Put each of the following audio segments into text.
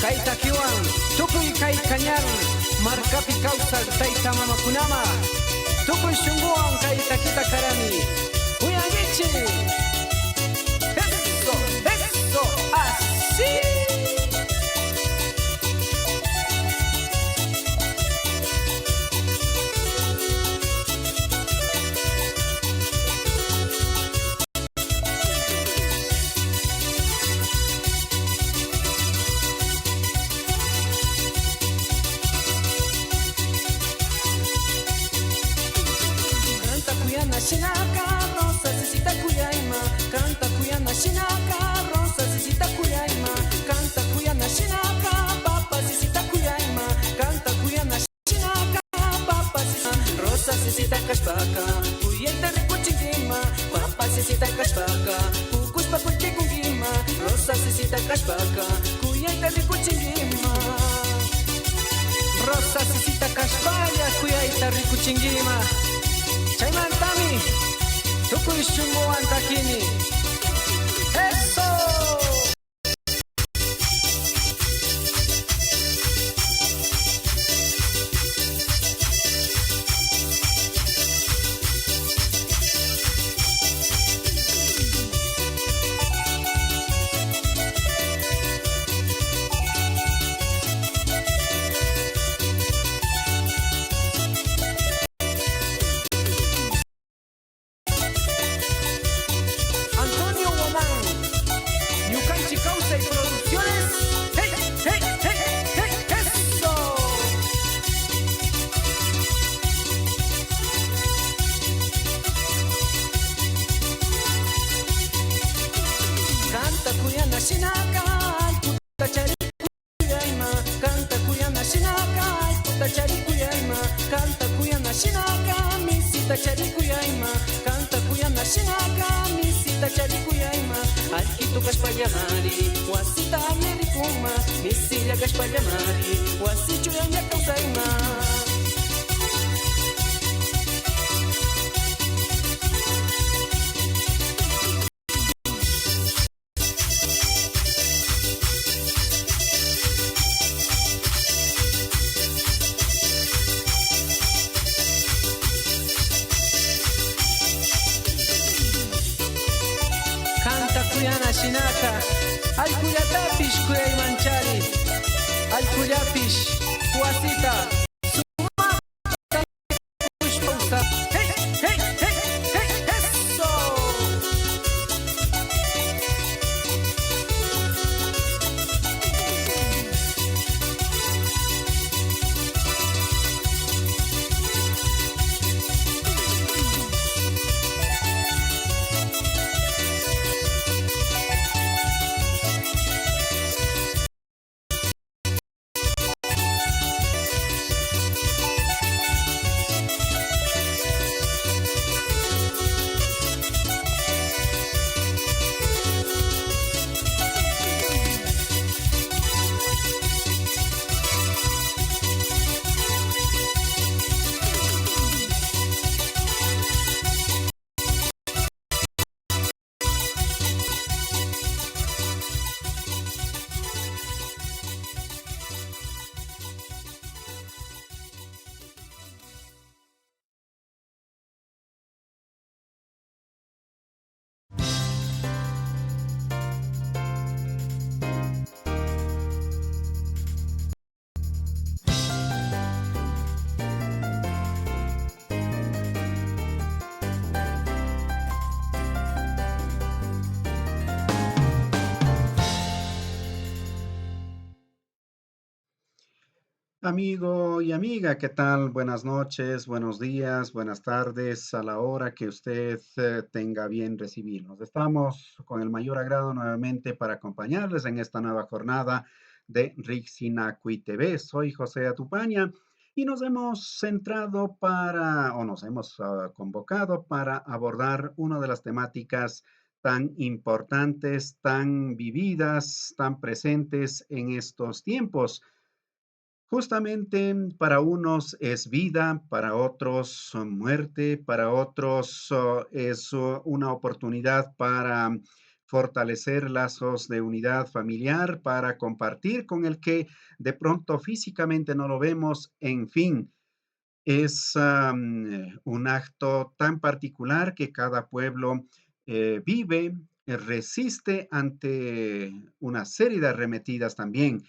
kay takiwan tukuy kay kañar markapi kawsaq tayta mamakunama tukuy shunguwan kay takita karami uyangichi eso eso así. Shinaka, rosa, sisita kuyaima, canta kuyana shinaka, rosa, sisita kuyaima, canta kuyana shinaka, papa sisita kuyaima, canta kuyana shinaka, papa sisita, rosa sisita kashpaka, kuyenta rikuchingima, papa sisita kashpaka, kukuspa kunchikungima, rosa sisita kashpaka, kuyenta rikuchingima, rosa sisita kashpaya kuyayta rikuchingima. Chaymantami tukuy shunguwan takini. Eso. Shinaka, puta chari kuyaima, canta kuyana shinaka, puta chari kuyaima, canta kuyana shinaka, misita chari kuyaima, canta kuyana shinaka, misita chari kuyaima, alquito kashpallamari, wasita yerikuma, misilla kashpallamari, wasichu yanya kausaima. Kuyana shinaka alkuyatapish kuyay manchari alkullapish wasita sumaqta pushpawsa hey hey hey hey eso. Amigo y amiga, ¿qué tal? Buenas noches, buenos días, buenas tardes, a la hora que usted tenga bien recibirnos. Estamos con el mayor agrado nuevamente para acompañarles en esta nueva jornada de Rixinacui TV. Soy José Atupaña y nos hemos centrado o nos hemos convocado para abordar una de las temáticas tan importantes, tan vividas, tan presentes en estos tiempos. Justamente para unos es vida, para otros son muerte, para otros es una oportunidad para fortalecer lazos de unidad familiar, para compartir con el que de pronto físicamente no lo vemos, en fin. Es un acto tan particular que cada pueblo vive, resiste ante una serie de arremetidas también.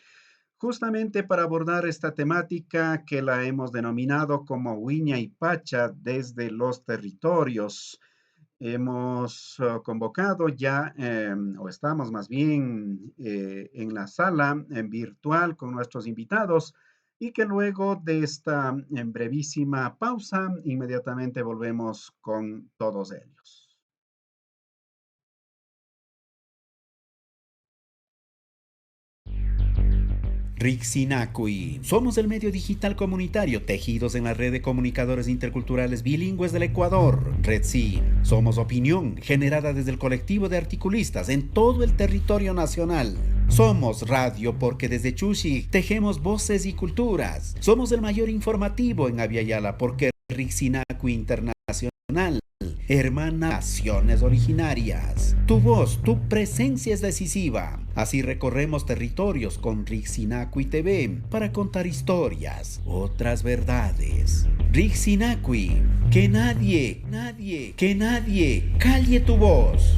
Justamente para abordar esta temática que la hemos denominado como Huiña y Pacha desde los territorios, hemos convocado ya, o estamos más bien en la sala en virtual con nuestros invitados y que luego de esta brevísima pausa, inmediatamente volvemos con todos ellos. Rixinacui. Somos el medio digital comunitario tejidos en la red de comunicadores interculturales bilingües del Ecuador, RedSyn. Somos opinión generada desde el colectivo de articulistas en todo el territorio nacional. Somos radio porque desde Chushi tejemos voces y culturas. Somos el mayor informativo en Aviala porque Rixinacui Internacional hermana naciones originarias. Tu voz, tu presencia es decisiva. Así recorremos territorios con Rixinacui TV para contar historias, otras verdades. Rixinacui, que nadie calle tu voz.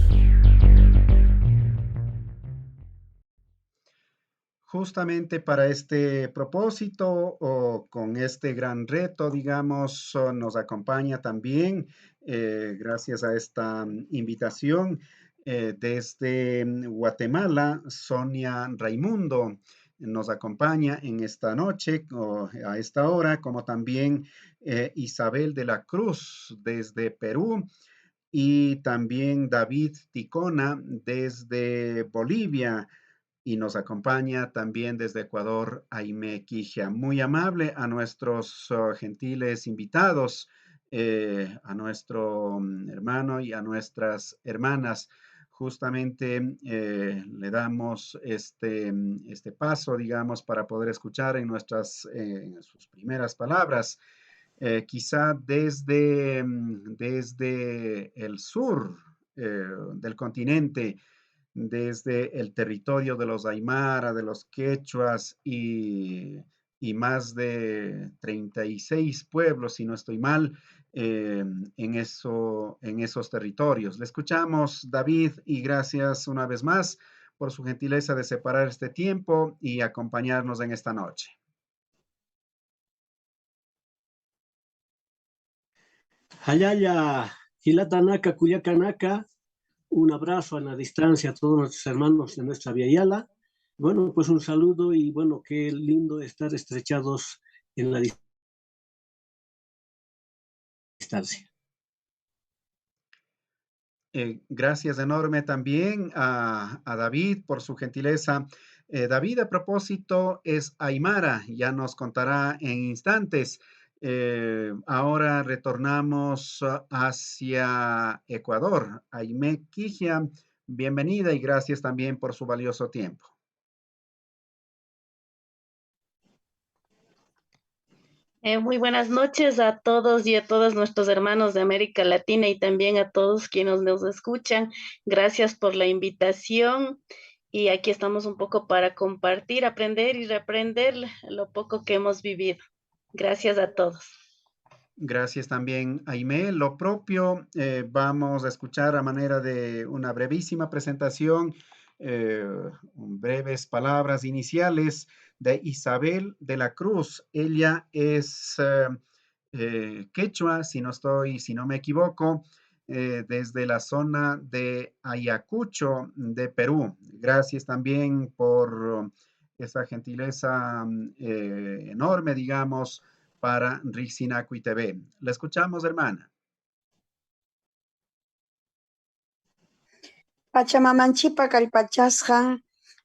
Justamente para este propósito o con este gran reto, digamos, nos acompaña también, gracias a esta invitación, desde Guatemala, Sonia Raimundo nos acompaña en esta noche o a esta hora, como también Isabel de la Cruz desde Perú y también David Ticona desde Bolivia. Y nos acompaña también desde Ecuador, Aimé Quijia. Muy amable a nuestros gentiles invitados, a nuestro hermano y a nuestras hermanas. Justamente le damos este paso, digamos, para poder escuchar en sus primeras palabras, quizá desde el sur del continente, desde el territorio de los Aymara, de los Quechuas y más de 36 pueblos, si no estoy mal, en esos territorios. Le escuchamos, David, y gracias una vez más por su gentileza de separar este tiempo y acompañarnos en esta noche. Hayaya, Gilatanaka, Cuyacanaka, un abrazo a la distancia a todos nuestros hermanos de nuestra Via Yala. Bueno, pues un saludo y bueno, qué lindo estar estrechados en la distancia. Gracias enorme también a David por su gentileza. David, a propósito, es Aymara, ya nos contará en instantes. Ahora retornamos hacia Ecuador. Aimé Quijia, bienvenida y gracias también por su valioso tiempo. Muy buenas noches a todos y a todos nuestros hermanos de América Latina y también a todos quienes nos escuchan. Gracias por la invitación y aquí estamos un poco para compartir, aprender y reaprender lo poco que hemos vivido. Gracias a todos. Gracias también, Aimé. Lo propio, vamos a escuchar a manera de una brevísima presentación, eh, breves palabras iniciales de Isabel de la Cruz. Ella es quechua, si no me equivoco, desde la zona de Ayacucho, de Perú. Gracias también por esa gentileza enorme, digamos, para Rixinacui TV. La escuchamos, hermana. Pachamamanchipa kallpachasqa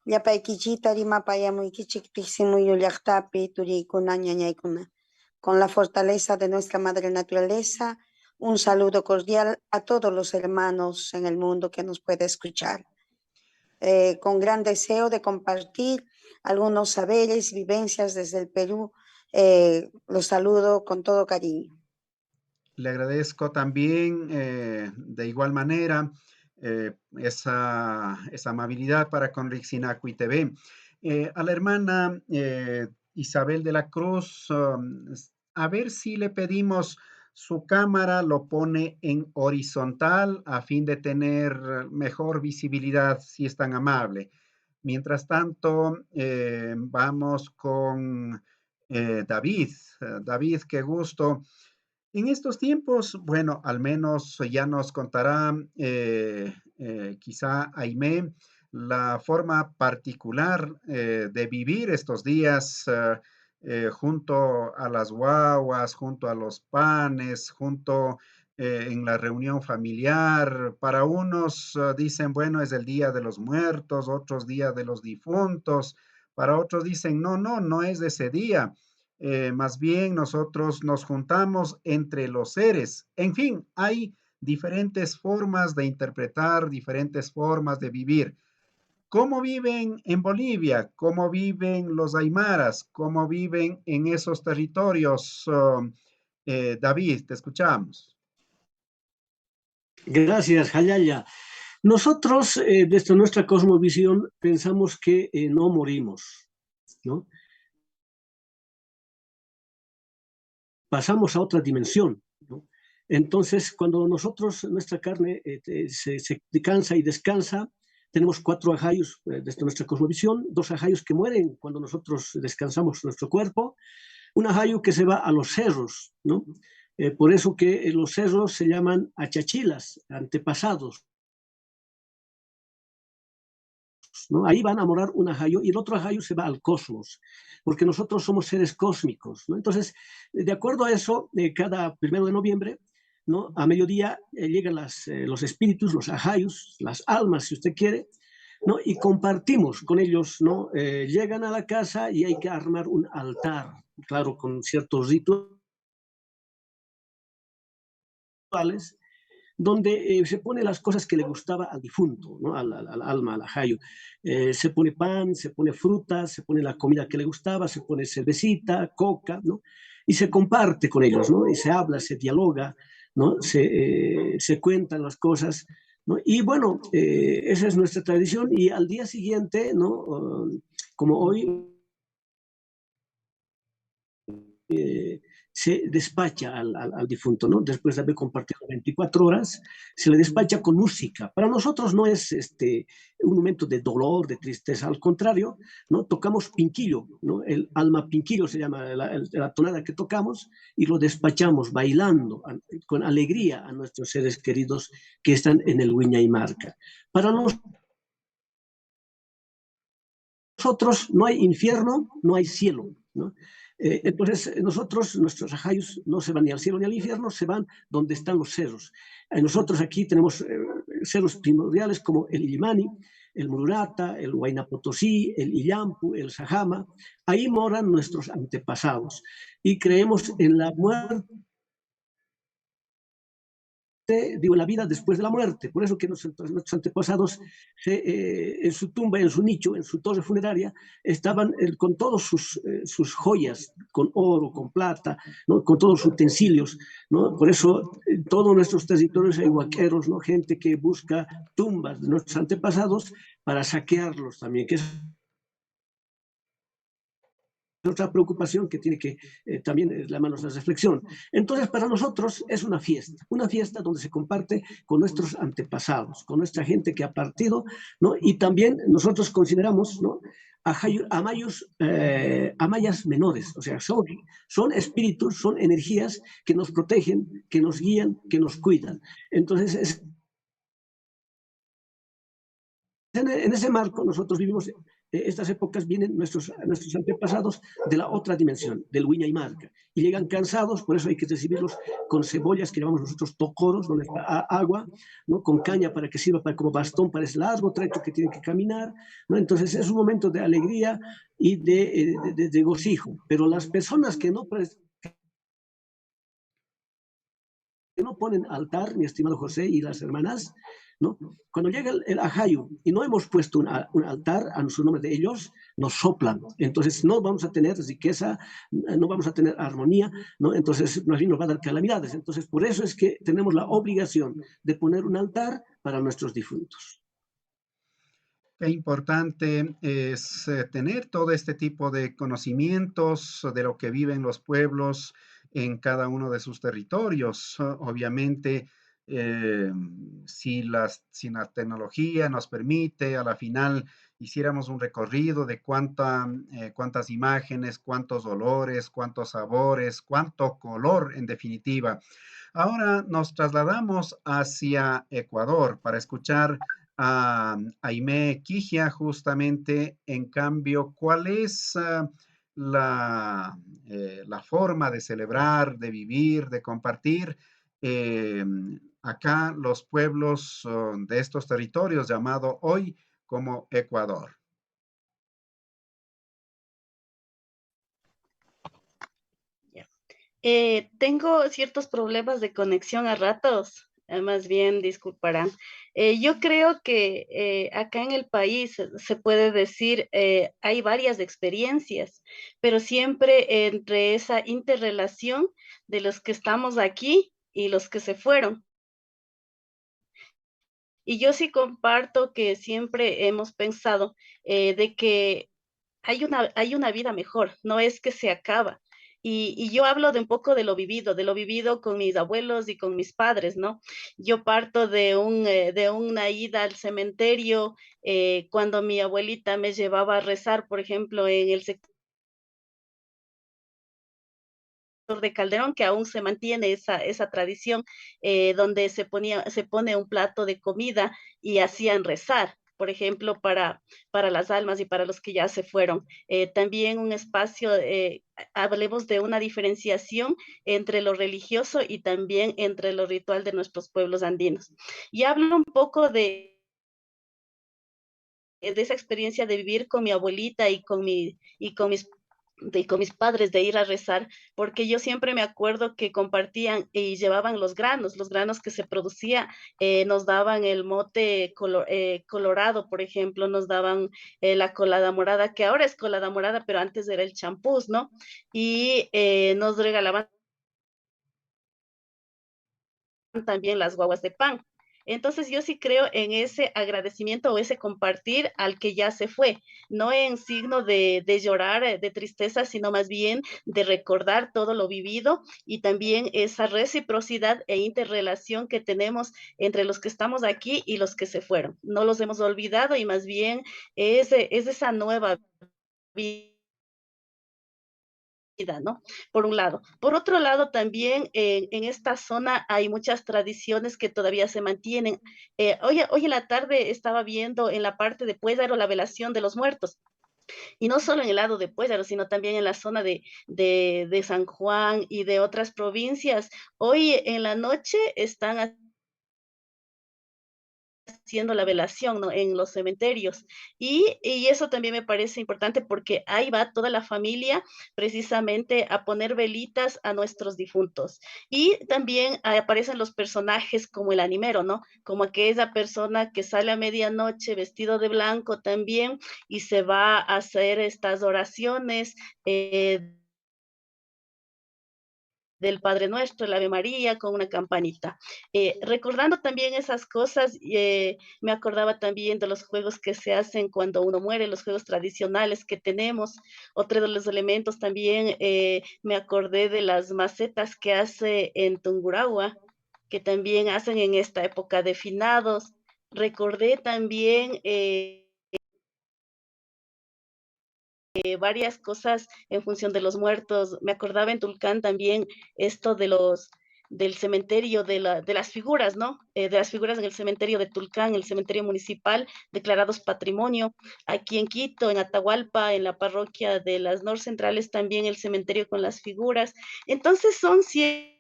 llapaykillita rimapayamuykichik tiksimuyu llaqtapi turiykuna ñañaykuna. Con la fortaleza de nuestra madre naturaleza, un saludo cordial a todos los hermanos en el mundo que nos puede escuchar. Con gran deseo de compartir algunos saberes y vivencias desde el Perú, los saludo con todo cariño. Le agradezco también de igual manera esa amabilidad para con Rixinacu TV. A la hermana Isabel de la Cruz, a ver si le pedimos su cámara, lo pone en horizontal a fin de tener mejor visibilidad, si es tan amable. Mientras tanto, vamos con David. David, qué gusto. En estos tiempos, bueno, al menos ya nos contará quizá Aimé la forma particular de vivir estos días junto a las guaguas, junto a los panes, junto en la reunión familiar. Para unos dicen, bueno, es el Día de los Muertos, otros Día de los Difuntos. Para otros dicen, no, no, no es de ese día. Más bien nosotros nos juntamos entre los seres. En fin, hay diferentes formas de interpretar, diferentes formas de vivir. ¿Cómo viven en Bolivia? ¿Cómo viven los aymaras? ¿Cómo viven en esos territorios? David, te escuchamos. Gracias, Hayaya. Nosotros, desde nuestra cosmovisión, pensamos que no morimos, ¿no? Pasamos a otra dimensión, ¿no? Entonces, cuando nosotros, nuestra carne se cansa y descansa, tenemos 4 ajayos desde nuestra cosmovisión, 2 ajayos que mueren cuando nosotros descansamos nuestro cuerpo, un ajayo que se va a los cerros, ¿no? Por eso que los cerros se llaman achachilas, antepasados, ¿no? Ahí van a morar un ajayo y el otro ajayo se va al cosmos, porque nosotros somos seres cósmicos, ¿no? Entonces, de acuerdo a eso, cada 1 de noviembre, ¿no? A mediodía llegan los espíritus, los ajayos, las almas, si usted quiere, ¿no? Y compartimos con ellos, ¿no? Llegan a la casa y hay que armar un altar, claro, con ciertos rituales, donde se pone las cosas que le gustaba al difunto, ¿no? Al alma, al ajayo. Se pone pan, se pone fruta, se pone la comida que le gustaba, se pone cervecita, coca, ¿no? Y se comparte con ellos, ¿no? Y se habla, se dialoga, ¿no? Se cuentan las cosas, ¿no? Y bueno, esa es nuestra tradición. Y al día siguiente, ¿no? Como hoy, se despacha al difunto, ¿no? Después de haber compartido 24 horas, se le despacha con música. Para nosotros no es un momento de dolor, de tristeza, al contrario, ¿no? Tocamos pinquillo, ¿no? El alma pinquillo se llama la tonada que tocamos y lo despachamos bailando con alegría a nuestros seres queridos que están en el Wiña y Marca. Para nosotros no hay infierno, no hay cielo, ¿no? Entonces, nuestros ajayos no se van ni al cielo ni al infierno, se van donde están los cerros. Nosotros aquí tenemos cerros primordiales como el Illimani, el Mururata, el Huayna Potosí, el Illampu, el Sajama. Ahí moran nuestros antepasados y creemos en la muerte, digo, la vida después de la muerte. Por eso que nuestros antepasados en su tumba, en su nicho, en su torre funeraria, estaban con todos sus joyas, con oro, con plata, ¿no? Con todos sus utensilios, ¿no? Por eso en todos nuestros territorios hay huaqueros, ¿no? Gente que busca tumbas de nuestros antepasados para saquearlos también, que es otra preocupación que tiene que también llamarnos a reflexión. Entonces, para nosotros es una fiesta donde se comparte con nuestros antepasados, con nuestra gente que ha partido, ¿no? Y también nosotros consideramos, ¿no? Amayas menores, o sea, son espíritus, son energías que nos protegen, que nos guían, que nos cuidan. Entonces, en ese marco nosotros vivimos. Estas épocas vienen nuestros antepasados de la otra dimensión, del Wiña y Marca, y llegan cansados, por eso hay que recibirlos con cebollas que llamamos nosotros tocoros, donde está agua, ¿no? Con caña para que sirva como bastón para ese largo trecho que tienen que caminar, ¿no? Entonces es un momento de alegría y de regocijo, pero las personas que no ponen altar, mi estimado José y las hermanas, ¿no? Cuando llega el ajayo y no hemos puesto un altar a su nombre de ellos, nos soplan. Entonces no vamos a tener riqueza, no vamos a tener armonía, ¿no? Entonces más bien nos va a dar calamidades. Entonces por eso es que tenemos la obligación de poner un altar para nuestros difuntos. Qué importante es tener todo este tipo de conocimientos de lo que viven los pueblos en cada uno de sus territorios. Obviamente, eh, si la tecnología nos permite, a la final hiciéramos un recorrido de cuántas imágenes, cuántos olores, cuántos sabores, cuánto color, en definitiva. Ahora nos trasladamos hacia Ecuador para escuchar a Aimé Quijia, justamente, en cambio, ¿cuál es la forma de celebrar, de vivir, de compartir eh, acá los pueblos de estos territorios llamado hoy como Ecuador? Ya. Tengo ciertos problemas de conexión a ratos, más bien disculparán. Yo creo que acá en el país se puede decir, hay varias experiencias, pero siempre entre esa interrelación de los que estamos aquí y los que se fueron. Y yo sí comparto que siempre hemos pensado de que hay una vida mejor, no es que se acaba. Y yo hablo de un poco de lo vivido con mis abuelos y con mis padres, ¿no? Yo parto de una ida al cementerio, cuando mi abuelita me llevaba a rezar, por ejemplo, en el sector de Calderón, que aún se mantiene esa tradición, donde se pone un plato de comida y hacían rezar, por ejemplo, para las almas y para los que ya se fueron. También un espacio, hablemos de una diferenciación entre lo religioso y también entre lo ritual de nuestros pueblos andinos. Y hablo un poco de esa experiencia de vivir con mi abuelita y con mis padres de ir a rezar, porque yo siempre me acuerdo que compartían y llevaban los granos que se producía, nos daban el mote colorado, por ejemplo, nos daban la colada morada, que ahora es colada morada, pero antes era el champús, ¿no? Y nos regalaban también las guaguas de pan. Entonces yo sí creo en ese agradecimiento o ese compartir al que ya se fue, no en signo de llorar, de tristeza, sino más bien de recordar todo lo vivido y también esa reciprocidad e interrelación que tenemos entre los que estamos aquí y los que se fueron. No los hemos olvidado y más bien es esa nueva vida, ¿no? Por un lado. Por otro lado, también en esta zona hay muchas tradiciones que todavía se mantienen. Hoy en la tarde estaba viendo en la parte de Puéllaro la velación de los muertos. Y no solo en el lado de Puéllaro, sino también en la zona de San Juan y de otras provincias. Hoy en la noche están haciendo la velación, ¿no? En los cementerios. Y eso también me parece importante porque ahí va toda la familia precisamente a poner velitas a nuestros difuntos. Y también aparecen los personajes como el animero, ¿no? Como aquella persona que sale a medianoche vestido de blanco también y se va a hacer estas oraciones. Del Padre Nuestro, el Ave María, con una campanita. Recordando también esas cosas, me acordaba también de los juegos que se hacen cuando uno muere, los juegos tradicionales que tenemos. Otro de los elementos también, me acordé de las macetas que hace en Tungurahua, que también hacen en esta época de finados. Recordé también varias cosas en función de los muertos. Me acordaba en Tulcán también esto del cementerio, de las figuras, ¿no? De las figuras en el cementerio de Tulcán, el cementerio municipal, declarados patrimonio. Aquí en Quito, en Atahualpa, en la parroquia de las Norcentrales, también el cementerio con las figuras. Entonces son ciertas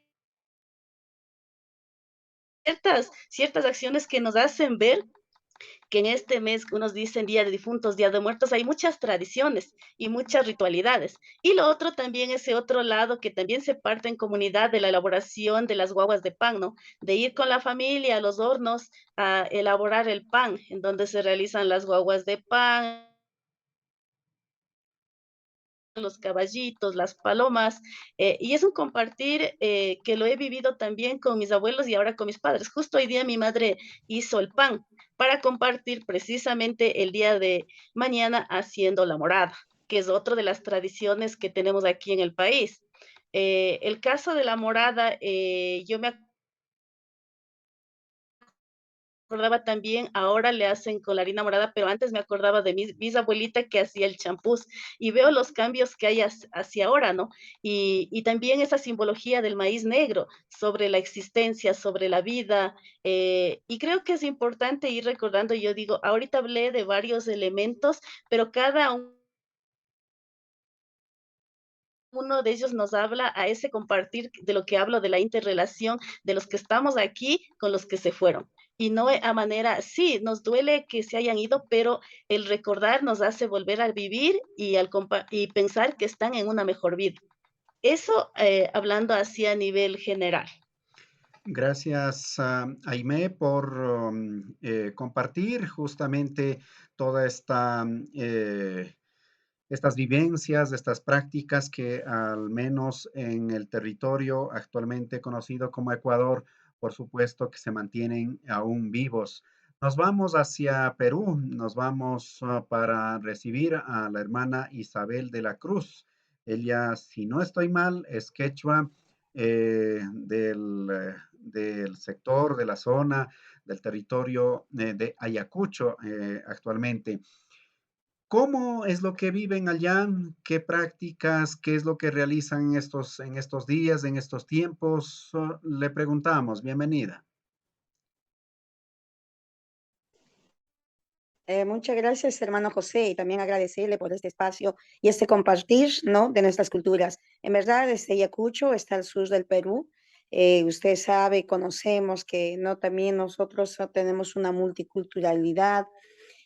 acciones que nos hacen ver que en este mes, unos dicen Día de Difuntos, Día de Muertos, hay muchas tradiciones y muchas ritualidades. Y lo otro también, ese otro lado que también se parte en comunidad de la elaboración de las guaguas de pan, ¿no? De ir con la familia a los hornos a elaborar el pan, en donde se realizan las guaguas de pan, los caballitos, las palomas, y es un compartir que lo he vivido también con mis abuelos y ahora con mis padres. Justo hoy día mi madre hizo el pan para compartir precisamente el día de mañana haciendo la morada, que es otra de las tradiciones que tenemos aquí en el país. El caso de la morada, yo me acordaba también, ahora le hacen con la harina morada, pero antes me acordaba de mi bisabuelita que hacía el champús y veo los cambios que hay hacia ahora, ¿no? Y también esa simbología del maíz negro sobre la existencia, sobre la vida, y creo que es importante ir recordando, yo digo, ahorita hablé de varios elementos, pero cada uno de ellos nos habla a ese compartir de lo que hablo de la interrelación de los que estamos aquí con los que se fueron. Y no a manera, sí, nos duele que se hayan ido, pero el recordar nos hace volver a vivir y, y pensar que están en una mejor vida. Eso hablando así a nivel general. Gracias, Aimé, por compartir justamente toda esta estas vivencias, estas prácticas que al menos en el territorio actualmente conocido como Ecuador, por supuesto que se mantienen aún vivos. Nos vamos hacia Perú, nos vamos para recibir a la hermana Isabel de la Cruz. Ella, si no estoy mal, es quechua del sector, de la zona, del territorio de Ayacucho actualmente. ¿Cómo es lo que viven allá? ¿Qué prácticas? ¿Qué es lo que realizan en estos días, en estos tiempos? Le preguntamos, bienvenida. Muchas gracias, hermano José, y también agradecerle por este espacio y este compartir, ¿no? De nuestras culturas. En verdad, desde Ayacucho está al sur del Perú. Usted sabe, conocemos que no también nosotros tenemos una multiculturalidad,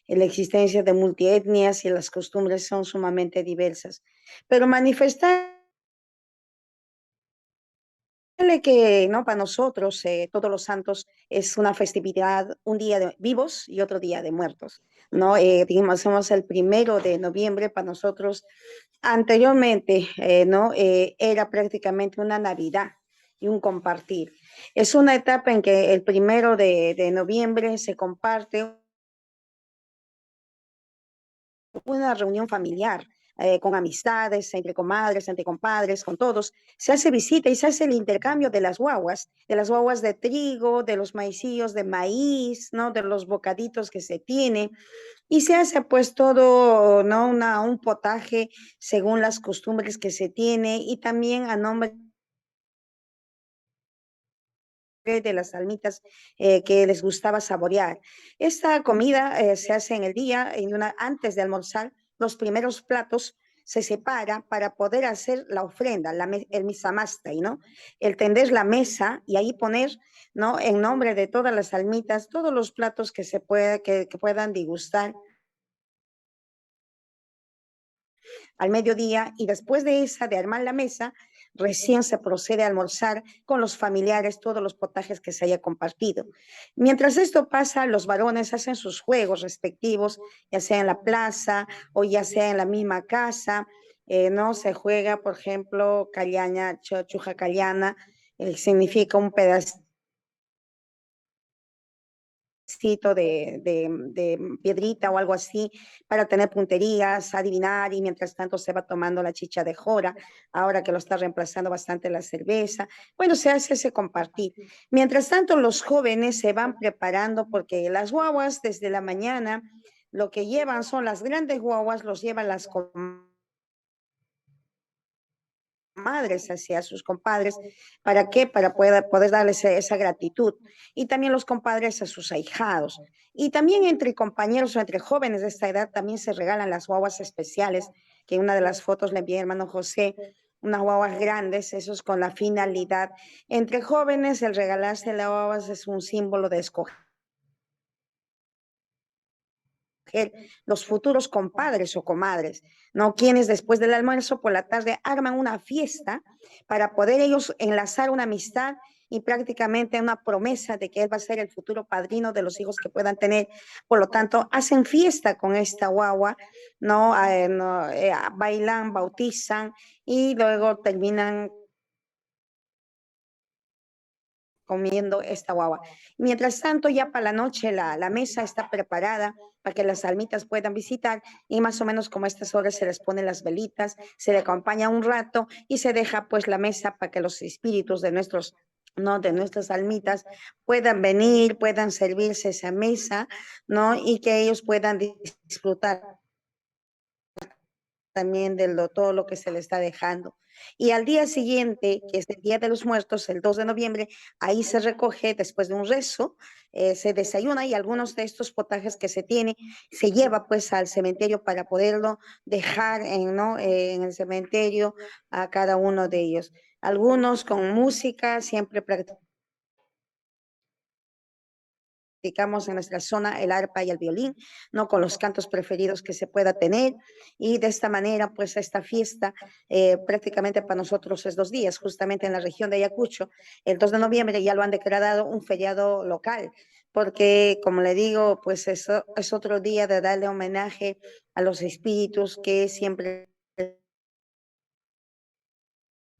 la existencia de multietnias y las costumbres son sumamente diversas. Pero manifestar que no para nosotros todos los santos es una festividad, un día de vivos y otro día de muertos, no digamos hacemos el 1 de noviembre para nosotros anteriormente no era prácticamente una Navidad y un compartir. Es una etapa en que el 1 de noviembre se comparte una reunión familiar con amistades, entre comadres, entre compadres, con todos. Se hace visita y se hace el intercambio de las guaguas de trigo, de los maicillos de maíz, ¿no? De los bocaditos que se tiene. Y se hace pues todo, ¿no? Un potaje según las costumbres que se tiene y también a nombre de las almitas que les gustaba saborear. Esta comida se hace en el día, antes de almorzar, los primeros platos se separa para poder hacer la ofrenda, el misamastay, ¿no? El tender la mesa y ahí poner, ¿no? En nombre de todas las almitas, todos los platos que que puedan degustar al mediodía y después de de armar la mesa, recién se procede a almorzar con los familiares todos los potajes que se haya compartido. Mientras esto pasa, los varones hacen sus juegos respectivos, ya sea en la plaza o ya sea en la misma casa, ¿no? Se juega, por ejemplo, callaña, chuja callana, significa un pedacito de piedrita o algo así para tener punterías, adivinar y mientras tanto se va tomando la chicha de jora, ahora que lo está reemplazando bastante la cerveza. Bueno, se hace ese compartir. Mientras tanto, los jóvenes se van preparando porque las guaguas desde la mañana lo que llevan son las grandes guaguas, los llevan las madres hacia sus compadres. ¿Para qué? Para poder darles esa gratitud. Y también los compadres a sus ahijados. Y también entre compañeros o entre jóvenes de esta edad también se regalan las guaguas especiales, que en una de las fotos le envié hermano José, unas guaguas grandes, eso es con la finalidad. Entre jóvenes el regalarse las guaguas es un símbolo de escoger los futuros compadres o comadres, ¿no? Quienes después del almuerzo por la tarde arman una fiesta para poder ellos enlazar una amistad y prácticamente una promesa de que él va a ser el futuro padrino de los hijos que puedan tener. Por lo tanto, hacen fiesta con esta guagua, ¿no? Bailan, bautizan y luego terminan comiendo esta guagua. Mientras tanto, ya para la noche la mesa está preparada para que las almitas puedan visitar y más o menos como a estas horas se les ponen las velitas, se le acompaña un rato y se deja pues la mesa para que los espíritus de nuestros, ¿no? De nuestras almitas puedan venir, puedan servirse esa mesa, ¿no? Y que ellos puedan disfrutar también todo lo que se le está dejando. Y al día siguiente, que es el Día de los Muertos, el 2 de noviembre, ahí se recoge después de un rezo, se desayuna y algunos de estos potajes que se tiene se lleva pues al cementerio para poderlo dejar ¿no? En el cementerio a cada uno de ellos. Algunos con música, siempre practicamos en nuestra zona el arpa y el violín, ¿no? Con los cantos preferidos que se pueda tener y de esta manera pues esta fiesta prácticamente para nosotros es 2 días, justamente en la región de Ayacucho, el 2 de noviembre ya lo han declarado un feriado local, porque como le digo, pues eso es otro día de darle homenaje a los espíritus que siempre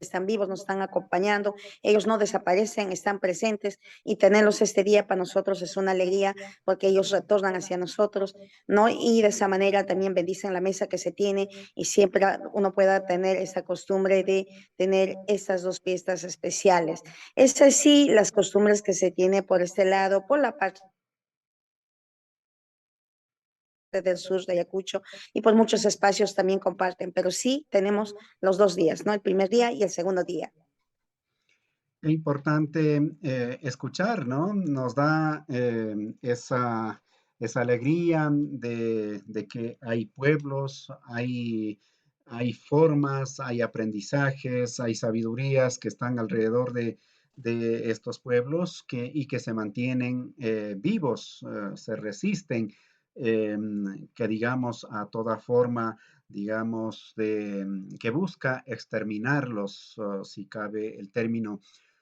están vivos, nos están acompañando, ellos no desaparecen, están presentes y tenerlos este día para nosotros es una alegría porque ellos retornan hacia nosotros, ¿no? Y de esa manera también bendicen la mesa que se tiene y siempre uno pueda tener esa costumbre de tener estas 2 fiestas especiales. Esas sí, las costumbres que se tiene por este lado, por la parte del sur de Ayacucho y por muchos espacios también comparten, pero sí tenemos los 2 días, ¿no? El primer día y el segundo día. Es importante escuchar, ¿no? Nos da esa alegría de que hay pueblos, hay formas, hay aprendizajes, hay sabidurías que están alrededor de estos pueblos y que se mantienen vivos, se resisten, que digamos a toda forma digamos, que busca exterminarlos, si cabe el término.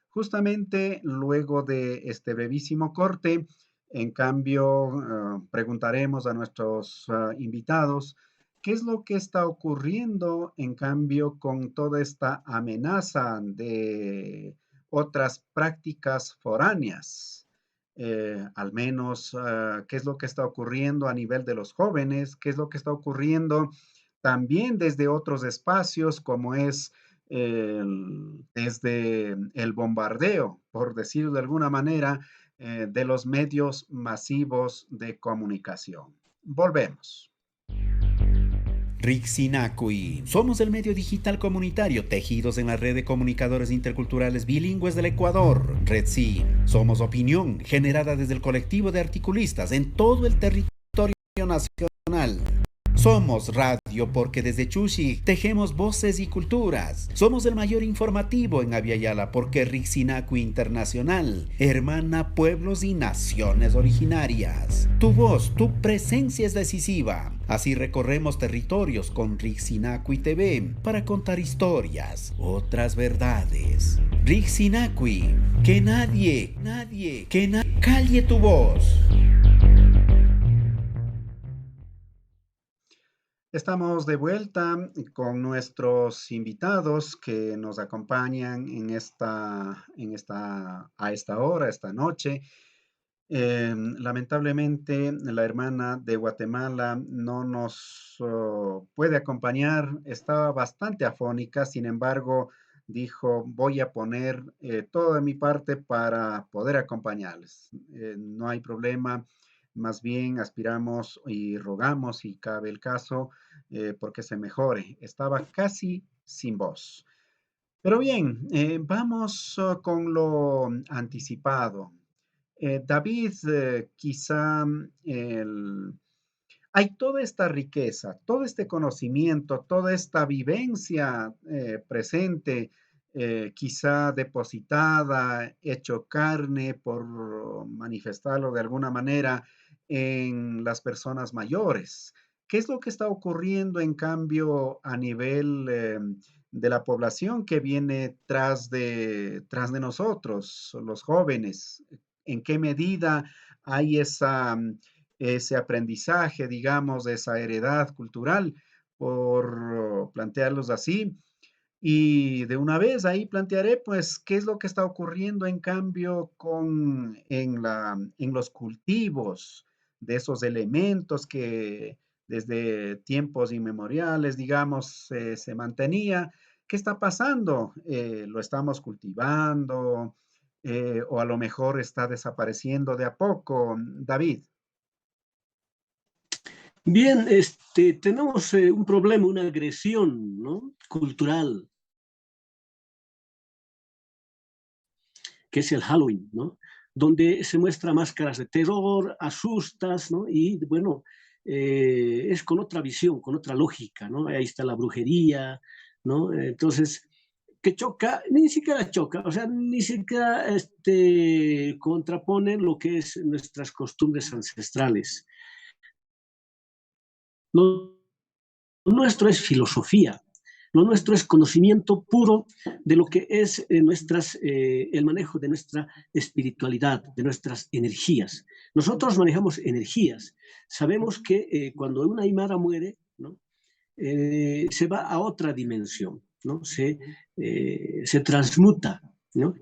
Justamente luego de este brevísimo corte, en cambio, preguntaremos a nuestros invitados qué es lo que está ocurriendo, en cambio, con toda esta amenaza de otras prácticas foráneas. Al menos, qué es lo que está ocurriendo a nivel de los jóvenes, qué es lo que está ocurriendo también desde otros espacios como es desde el bombardeo, por decirlo de alguna manera, de los medios masivos de comunicación. Volvemos. Rixinacui. Somos el medio digital comunitario tejidos en la red de comunicadores interculturales bilingües del Ecuador, RedSi. Somos opinión generada desde el colectivo de articulistas en todo el territorio nacional. Somos radio porque desde Chushi tejemos voces y culturas. Somos el mayor informativo en Abya porque Rixinacui Internacional hermana pueblos y naciones originarias. Tu voz, tu presencia es decisiva. Así recorremos territorios con Rixinacui TV para contar historias, otras verdades. Rixinacui, que nadie calle tu voz. Estamos de vuelta con nuestros invitados que nos acompañan a esta hora, esta noche. Lamentablemente, la hermana de Guatemala no nos puede acompañar. Estaba bastante afónica, sin embargo, dijo, voy a poner todo de mi parte para poder acompañarles. No hay problema. Más bien aspiramos y rogamos, si cabe el caso, porque se mejore. Estaba casi sin voz. Pero bien, vamos con lo anticipado. David, quizá hay toda esta riqueza, todo este conocimiento, toda esta vivencia presente, quizá depositada, hecho carne, por manifestarlo de alguna manera, en las personas mayores. ¿Qué es lo que está ocurriendo en cambio a nivel de la población que viene tras de nosotros, los jóvenes. ¿En qué medida hay ese aprendizaje, digamos, de esa heredad cultural, por plantearlos así? Y de una vez ahí plantearé, pues, qué es lo que está ocurriendo en cambio en los cultivos de esos elementos que desde tiempos inmemoriales, digamos, se mantenía. ¿Qué está pasando? ¿Lo estamos cultivando? ¿O a lo mejor está desapareciendo de a poco, David? Bien, tenemos un problema, una agresión, ¿no?, cultural, que es el Halloween, ¿no?, donde se muestra máscaras de terror, asustas, ¿no?, y bueno, es con otra visión, con otra lógica, ¿no? Ahí está la brujería, ¿no? Entonces, que choca, ni siquiera choca, o sea, ni siquiera contrapone lo que es nuestras costumbres ancestrales. Lo nuestro es filosofía, lo nuestro es conocimiento puro de lo que es el manejo de nuestra espiritualidad, de nuestras energías. Nosotros manejamos energías. Sabemos que cuando una aymara muere, ¿no?, se va a otra dimensión, ¿no? Se transmuta, ¿no?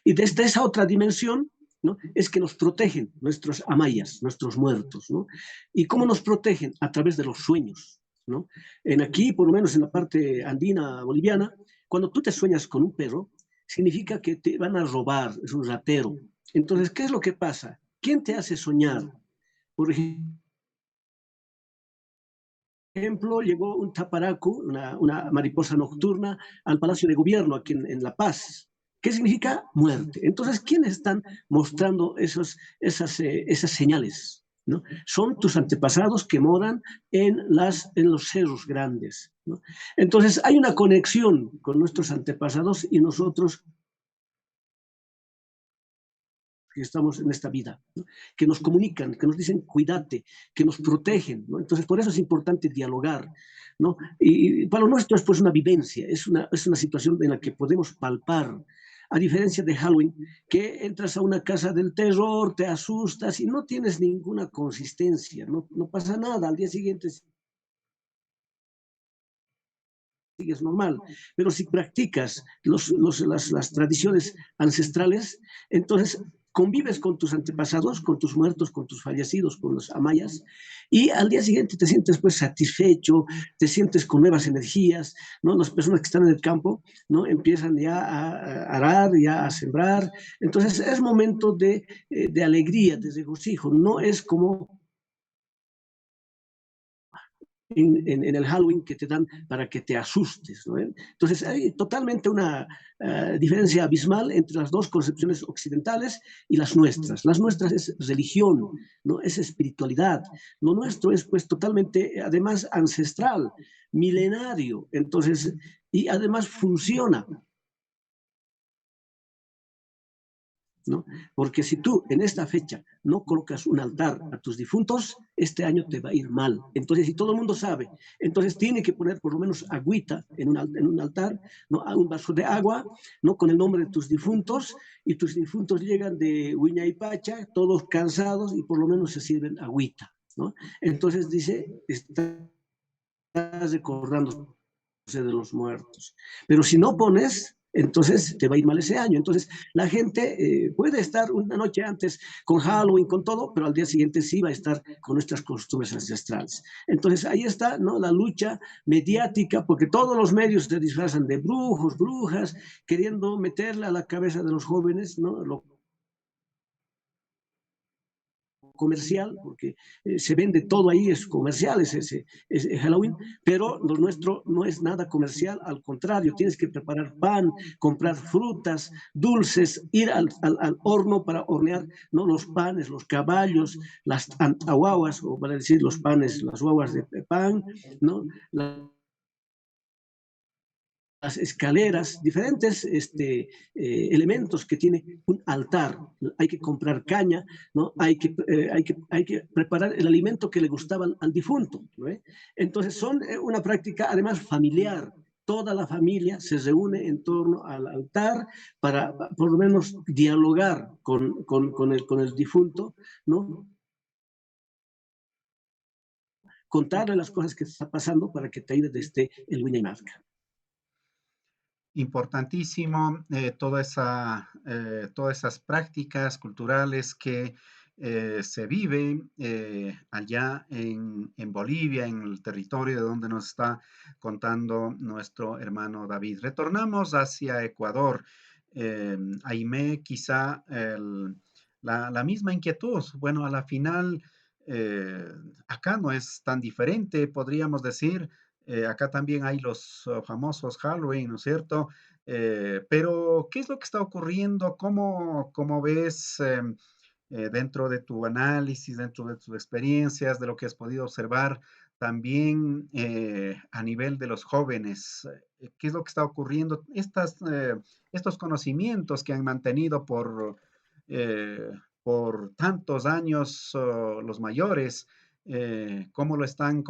Y desde esa otra dimensión, ¿no?, es que nos protegen nuestros amayas, nuestros muertos, ¿no? ¿Y cómo nos protegen? A través de los sueños, ¿no? Aquí, por lo menos en la parte andina boliviana, cuando tú te sueñas con un perro, significa que te van a robar, es un ratero. Entonces, ¿qué es lo que pasa? ¿Quién te hace soñar? Por ejemplo, llegó un taparacu, una mariposa nocturna, al Palacio de Gobierno aquí en La Paz. ¿Qué significa? Muerte. Entonces, ¿quiénes están mostrando esas señales? ¿No? Son tus antepasados que moran en los cerros grandes, ¿no? Entonces, hay una conexión con nuestros antepasados y nosotros que estamos en esta vida, ¿no?, que nos comunican, que nos dicen cuídate, que nos protegen, ¿no? Entonces, por eso es importante dialogar, ¿no? Y para lo nuestro es pues una vivencia, es una situación en la que podemos palpar, a diferencia de Halloween, que entras a una casa del terror, te asustas y no tienes ninguna consistencia, no pasa nada, al día siguiente sigues normal. Pero si practicas las tradiciones ancestrales, entonces convives con tus antepasados, con tus muertos, con tus fallecidos, con los amayas, y al día siguiente te sientes pues satisfecho, te sientes con nuevas energías, ¿no? Las personas que están en el campo, ¿no?, empiezan ya a arar, ya a sembrar. Entonces es momento de alegría, de regocijo, no es como en el Halloween que te dan para que te asustes, ¿no? Entonces hay totalmente una diferencia abismal entre las dos concepciones occidentales y las nuestras. Las nuestras es religión, ¿no?, es espiritualidad. Lo nuestro es pues totalmente, además, ancestral, milenario. Entonces, y además funciona, ¿no? Porque si tú en esta fecha no colocas un altar a tus difuntos, este año te va a ir mal. Entonces, si todo el mundo sabe, entonces tiene que poner por lo menos agüita en un altar, ¿no?, un vaso de agua, ¿no?, con el nombre de tus difuntos, y tus difuntos llegan de Huiña y Pacha, todos cansados, y por lo menos se sirven agüita, ¿no? Entonces dice, estás recordándose de los muertos. Pero si no pones, entonces te va a ir mal ese año. Entonces la gente puede estar una noche antes con Halloween, con todo, pero al día siguiente sí va a estar con nuestras costumbres ancestrales. Entonces ahí está, ¿no?, la lucha mediática, porque todos los medios se disfrazan de brujos, brujas, queriendo meterle a la cabeza de los jóvenes, ¿no?, lo comercial, porque se vende todo ahí, es comercial, es Halloween, pero lo nuestro no es nada comercial, al contrario, tienes que preparar pan, comprar frutas, dulces, ir al horno para hornear, ¿no?, los panes, los caballos, las antahuahuas, o para decir los panes, las guaguas de pan, ¿no?, las las escaleras, diferentes elementos que tiene un altar. Hay que comprar caña, ¿no? Hay que preparar el alimento que le gustaba al difunto, ¿no? Entonces son una práctica además familiar. Toda la familia se reúne en torno al altar para por lo menos dialogar con el difunto, ¿no? Contarle las cosas que está pasando para que te ayude desde el Winnemarca. Importantísimo todas esas prácticas culturales que se viven allá en Bolivia, en el territorio de donde nos está contando nuestro hermano David. Retornamos hacia Ecuador. Aimé, quizá la misma inquietud. Bueno, a la final, acá no es tan diferente, podríamos decir. Acá también hay los famosos Halloween, ¿no es cierto? Pero, ¿qué es lo que está ocurriendo? ¿Cómo ves dentro de tu análisis, dentro de tus experiencias, de lo que has podido observar, también a nivel de los jóvenes? ¿Qué es lo que está ocurriendo? Estos conocimientos que han mantenido por tantos años los mayores, cómo lo están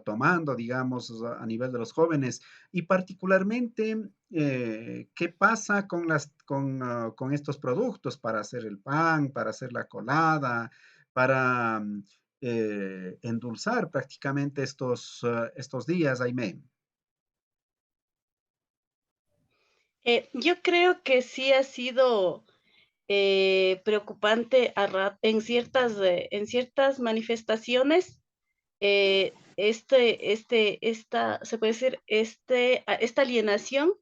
tomando, digamos, a nivel de los jóvenes y particularmente qué pasa con estos productos para hacer el pan, para hacer la colada, para endulzar prácticamente estos días, Aimé. Yo creo que sí ha sido preocupante en ciertas manifestaciones. Se puede decir, esta alienación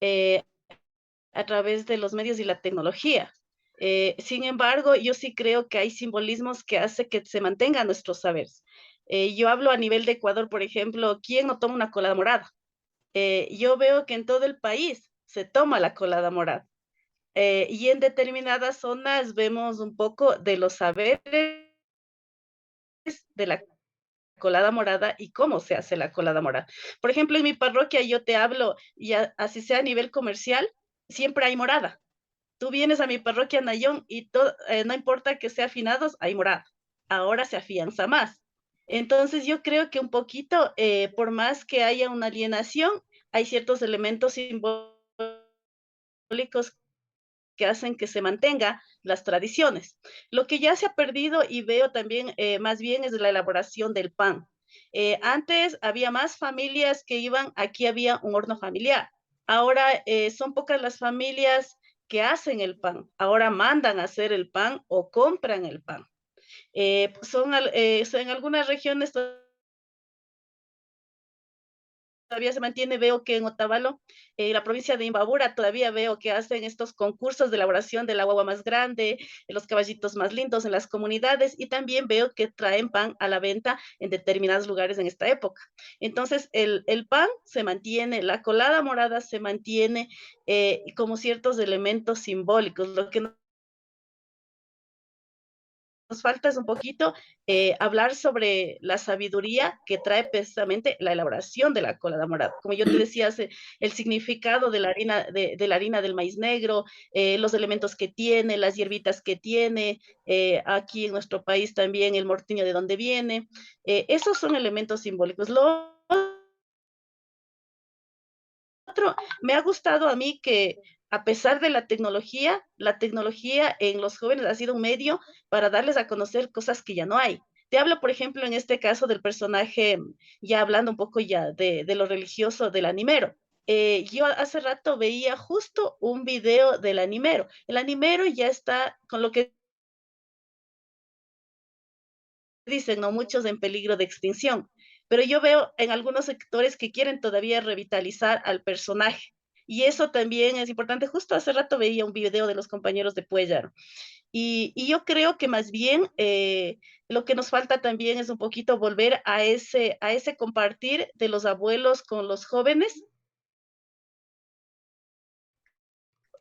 eh, a través de los medios y la tecnología. Sin embargo, yo sí creo que hay simbolismos que hace que se mantengan nuestros saberes. Yo hablo a nivel de Ecuador, por ejemplo, ¿quién no toma una colada morada? Yo veo que en todo el país se toma la colada morada. Y en determinadas zonas vemos un poco de los saberes de la colada morada y cómo se hace la colada morada. Por ejemplo, en mi parroquia yo te hablo, y así sea a nivel comercial, siempre hay morada. Tú vienes a mi parroquia Nayón y no importa que sea afinados, hay morada. Ahora se afianza más. Entonces yo creo que un poquito, por más que haya una alienación, hay ciertos elementos simbólicos que hacen que se mantenga las tradiciones. Lo que ya se ha perdido y veo también más bien es la elaboración del pan. Antes había más familias que iban, aquí había un horno familiar. Ahora son pocas las familias que hacen el pan. Ahora mandan a hacer el pan o compran el pan. En algunas regiones todavía se mantiene, veo que en Otavalo, la provincia de Imbabura, todavía veo que hacen estos concursos de elaboración de la guagua más grande, de los caballitos más lindos en las comunidades, y también veo que traen pan a la venta en determinados lugares en esta época. Entonces, el pan se mantiene, la colada morada se mantiene como ciertos elementos simbólicos. Lo que nos falta es un poquito hablar sobre la sabiduría que trae precisamente la elaboración de la colada morada. Como yo te decía, el significado de la harina, de la harina del maíz negro, los elementos que tiene, las hierbitas que tiene, aquí en nuestro país también el mortiño de dónde viene. Esos son elementos simbólicos. Lo otro, me ha gustado a mí que a pesar de la tecnología en los jóvenes ha sido un medio para darles a conocer cosas que ya no hay. Te hablo, por ejemplo, en este caso del personaje, ya hablando un poco ya de lo religioso del animero. Yo hace rato veía justo un video del animero. El animero ya está con lo que dicen, ¿no? Muchos en peligro de extinción. Pero yo veo en algunos sectores que quieren todavía revitalizar al personaje. Y eso también es importante. Justo hace rato veía un video de los compañeros de Puellar. Y yo creo que más bien lo que nos falta también es un poquito volver a ese compartir de los abuelos con los jóvenes,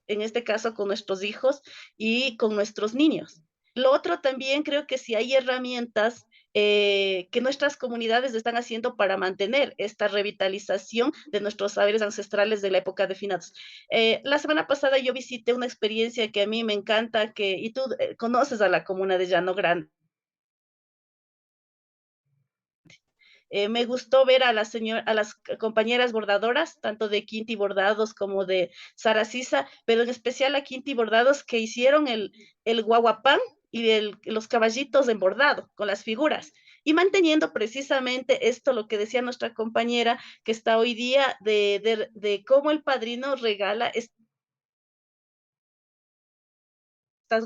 en este caso con nuestros hijos y con nuestros niños. Lo otro también creo que si hay herramientas que nuestras comunidades están haciendo para mantener esta revitalización de nuestros saberes ancestrales de la época de finados. La semana pasada yo visité una experiencia que a mí me encanta, y tú conoces a la comuna de Llano Grande. Me gustó ver a las compañeras bordadoras, tanto de Quinti Bordados como de Saracisa, pero en especial a Quinti Bordados que hicieron el guaguapán y los caballitos en bordado con las figuras. Y manteniendo precisamente esto, lo que decía nuestra compañera que está hoy día, de cómo el padrino regala estas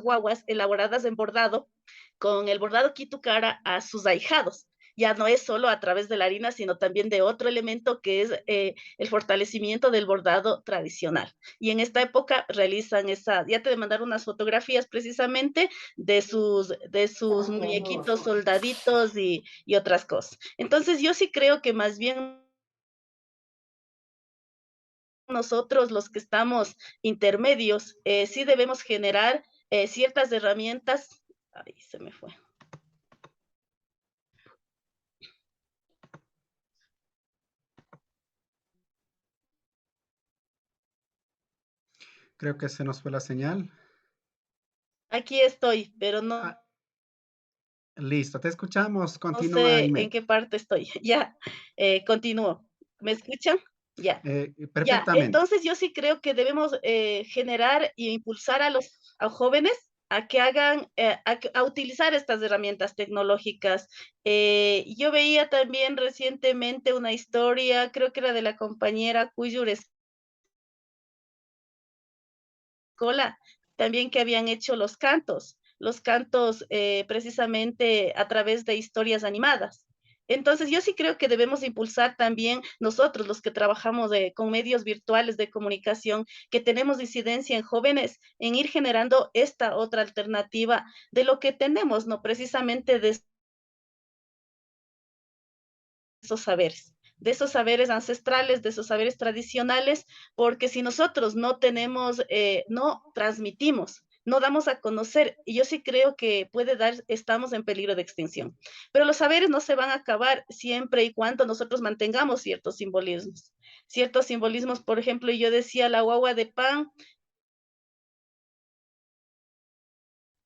guaguas elaboradas en bordado, con el bordado Quitucara a sus ahijados. Ya no es solo a través de la harina, sino también de otro elemento que es el fortalecimiento del bordado tradicional. Y en esta época realizan ya te mandar unas fotografías precisamente de sus muñequitos, soldaditos y otras cosas. Entonces yo sí creo que más bien nosotros los que estamos intermedios, sí debemos generar ciertas herramientas. Ahí se me fue. Creo que se nos fue la señal. Aquí estoy, pero Ah, listo, te escuchamos. no Continúa, sé en Ime. qué parte estoy. Ya, continúo. ¿Me escuchan? Ya. Ya, Perfectamente. entonces yo sí creo que debemos generar e impulsar a jóvenes a que hagan, a utilizar estas herramientas tecnológicas. Yo veía también recientemente una historia, creo que era de la compañera Cuyur Escola, también que habían hecho los cantos precisamente a través de historias animadas. Entonces, yo sí creo que debemos impulsar también nosotros, los que trabajamos con medios virtuales de comunicación, que tenemos incidencia en jóvenes, en ir generando esta otra alternativa de lo que tenemos, ¿no? Precisamente de esos saberes ancestrales, de esos saberes tradicionales, porque si nosotros no tenemos, no transmitimos, no damos a conocer, y yo sí creo que estamos en peligro de extinción. Pero los saberes no se van a acabar siempre y cuando nosotros mantengamos ciertos simbolismos. Ciertos simbolismos, por ejemplo, yo decía la guagua de pan,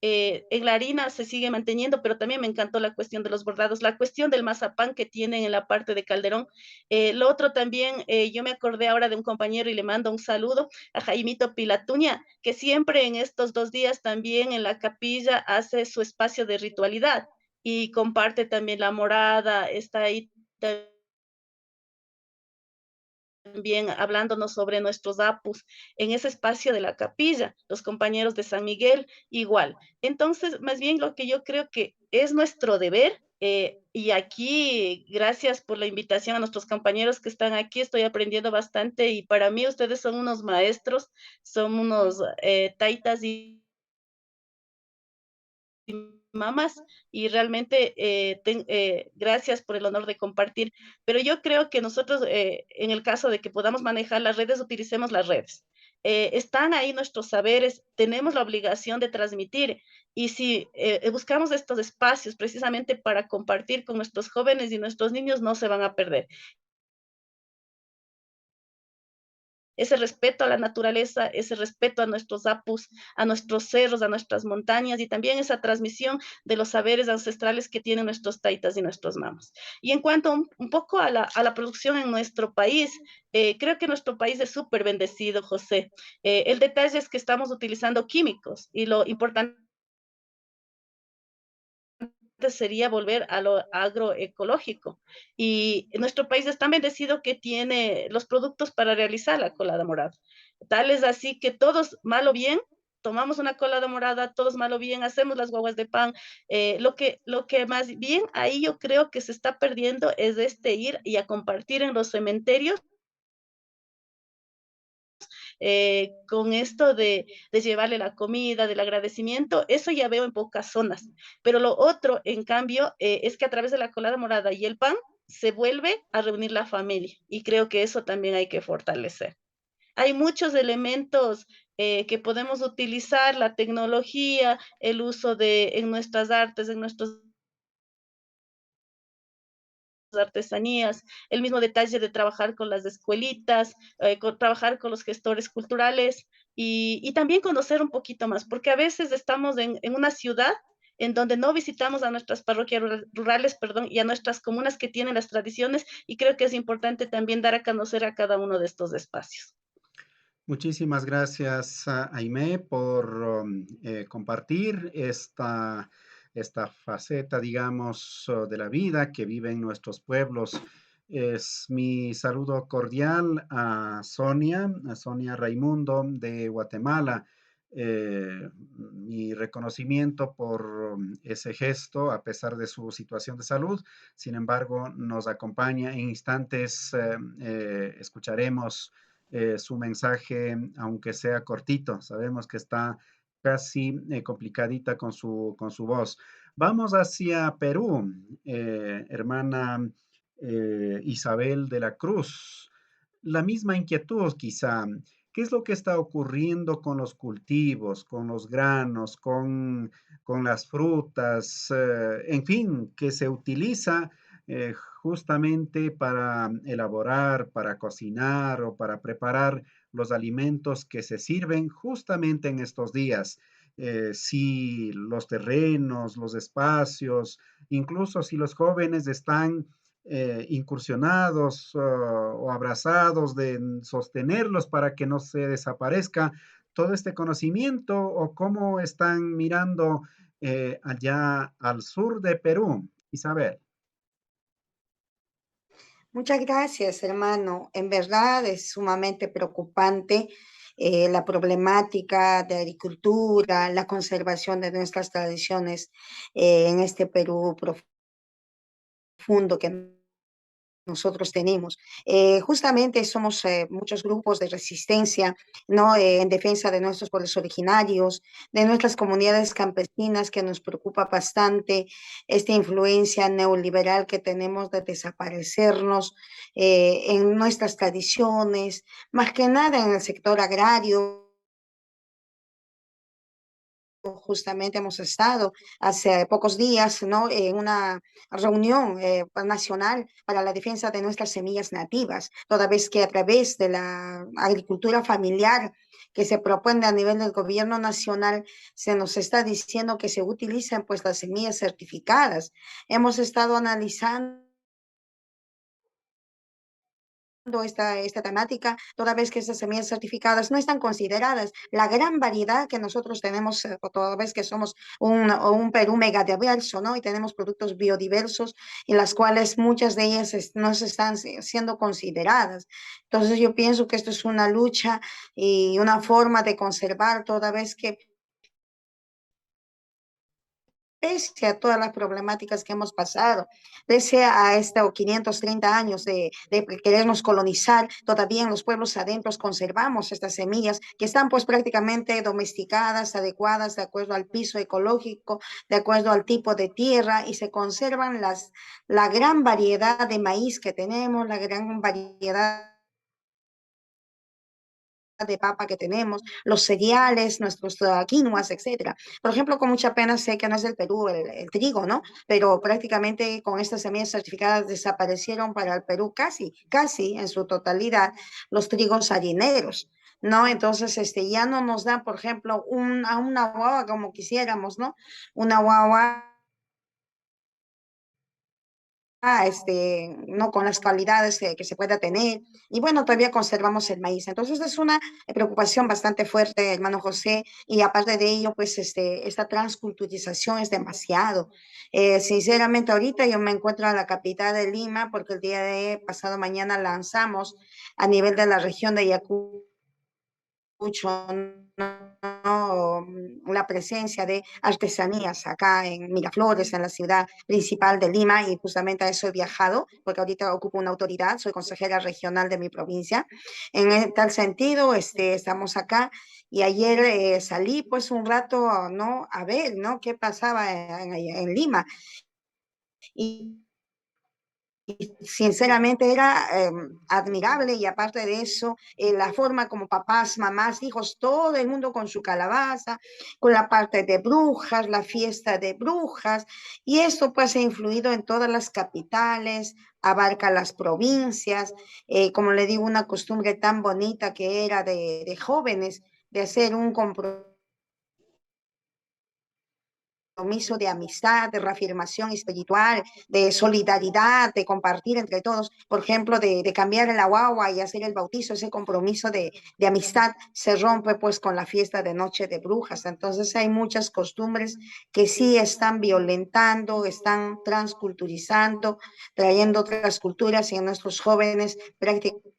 en la harina se sigue manteniendo, pero también me encantó la cuestión de los bordados, la cuestión del mazapán que tienen en la parte de Calderón. Lo otro también, yo me acordé ahora de un compañero y le mando un saludo a Jaimito Pilatuña, que siempre en estos 2 días también en la capilla hace su espacio de ritualidad y comparte también la morada, está ahí también hablándonos sobre nuestros apus en ese espacio de la capilla, los compañeros de San Miguel igual. Entonces, más bien lo que yo creo que es nuestro deber, y aquí, gracias por la invitación a nuestros compañeros que están aquí, estoy aprendiendo bastante y para mí ustedes son unos maestros, son unos taitas y mamás y realmente gracias por el honor de compartir. Pero yo creo que nosotros, en el caso de que podamos manejar las redes, utilicemos las redes. Están ahí nuestros saberes, tenemos la obligación de transmitir y si buscamos estos espacios precisamente para compartir con nuestros jóvenes y nuestros niños, no se van a perder. Ese respeto a la naturaleza, ese respeto a nuestros apus, a nuestros cerros, a nuestras montañas y también esa transmisión de los saberes ancestrales que tienen nuestros taitas y nuestros mamas. Y en cuanto un poco a la producción en nuestro país, creo que nuestro país es súper bendecido, José. El detalle es que estamos utilizando químicos y lo importante sería volver a lo agroecológico. Y nuestro país es tan bendecido que tiene los productos para realizar la colada morada. Tal es así que todos, mal o bien, tomamos una colada morada, todos mal o bien, hacemos las guaguas de pan. Lo que más bien ahí yo creo que se está perdiendo es ir y a compartir en los cementerios con esto de llevarle la comida, del agradecimiento, eso ya veo en pocas zonas. Pero lo otro, en cambio, es que a través de la colada morada y el pan se vuelve a reunir la familia y creo que eso también hay que fortalecer. Hay muchos elementos que podemos utilizar, la tecnología, el uso en nuestras artes, en nuestros artesanías, el mismo detalle de trabajar con las escuelitas, trabajar con los gestores culturales y también conocer un poquito más, porque a veces estamos en una ciudad en donde no visitamos a nuestras parroquias rurales, perdón, y a nuestras comunas que tienen las tradiciones, y creo que es importante también dar a conocer a cada uno de estos espacios. Muchísimas gracias, Aimé, por compartir esta faceta, digamos, de la vida que vive en nuestros pueblos. Es mi saludo cordial a Sonia Raimundo de Guatemala. Mi reconocimiento por ese gesto, a pesar de su situación de salud. Sin embargo, nos acompaña en instantes. Escucharemos su mensaje, aunque sea cortito. Sabemos que está casi complicadita con su voz. Vamos hacia Perú, hermana Isabel de la Cruz. La misma inquietud quizá. ¿Qué es lo que está ocurriendo con los cultivos, con los granos, con las frutas, en fin, que se utiliza justamente para elaborar, para cocinar o para preparar los alimentos que se sirven justamente en estos días? Si los terrenos, los espacios, incluso si los jóvenes están incursionados o abrazados de sostenerlos para que no se desaparezca todo este conocimiento, o cómo están mirando allá al sur de Perú, Isabel. Muchas gracias, hermano. En verdad es sumamente preocupante la problemática de agricultura, la conservación de nuestras tradiciones en este Perú profundo que nosotros tenemos. Justamente somos muchos grupos de resistencia, ¿no? En defensa de nuestros pueblos originarios, de nuestras comunidades campesinas, que nos preocupa bastante esta influencia neoliberal que tenemos de desaparecernos en nuestras tradiciones, más que nada en el sector agrario. Justamente hemos estado hace pocos días, ¿no? En una reunión nacional para la defensa de nuestras semillas nativas, toda vez que a través de la agricultura familiar que se propone a nivel del gobierno nacional, se nos está diciendo que se utilicen pues las semillas certificadas. Hemos estado analizando esta temática, toda vez que estas semillas certificadas no están consideradas la gran variedad que nosotros tenemos, toda vez que somos un Perú megadiverso, ¿no? Y tenemos productos biodiversos, en las cuales muchas de ellas no se están siendo consideradas. Entonces yo pienso que esto es una lucha y una forma de conservar, toda vez que pese a todas las problemáticas que hemos pasado, pese a estos 530 años de querernos colonizar, todavía en los pueblos adentros conservamos estas semillas que están pues prácticamente domesticadas, adecuadas de acuerdo al piso ecológico, de acuerdo al tipo de tierra, y se conservan la gran variedad de maíz que tenemos, la gran variedad de papa que tenemos, los cereales, nuestros quinoas, etcétera. Por ejemplo, con mucha pena sé que no es del Perú el trigo, ¿no? Pero prácticamente con estas semillas certificadas desaparecieron para el Perú casi en su totalidad los trigos harineros. ¿No? Entonces, ya no nos dan, por ejemplo, a una guagua como quisiéramos, ¿no? Una guagua no con las cualidades que se pueda tener. Y bueno, todavía conservamos el maíz. Entonces es una preocupación bastante fuerte, hermano José, y aparte de ello, pues esta transculturización es demasiado. Sinceramente, ahorita yo me encuentro en la capital de Lima porque el día de pasado mañana lanzamos a nivel de la región de Ayacucho, ¿no? La presencia de artesanías acá en Miraflores, en la ciudad principal de Lima, y justamente a eso he viajado, porque ahorita ocupo una autoridad, soy consejera regional de mi provincia. En tal sentido, estamos acá, y ayer salí pues un rato, ¿no? A ver, ¿no? ¿Qué pasaba en Lima? Y y sinceramente era admirable y aparte de eso, la forma como papás, mamás, hijos, todo el mundo con su calabaza, con la parte de brujas, la fiesta de brujas, y esto pues ha influido en todas las capitales, abarca las provincias, como le digo, una costumbre tan bonita que era de jóvenes, de hacer un compromiso de amistad, de reafirmación espiritual, de solidaridad, de compartir entre todos, por ejemplo, de cambiar el agua y hacer el bautizo, ese compromiso de amistad se rompe pues con la fiesta de Noche de Brujas. Entonces hay muchas costumbres que sí están violentando, están transculturizando, trayendo otras culturas y en nuestros jóvenes prácticamente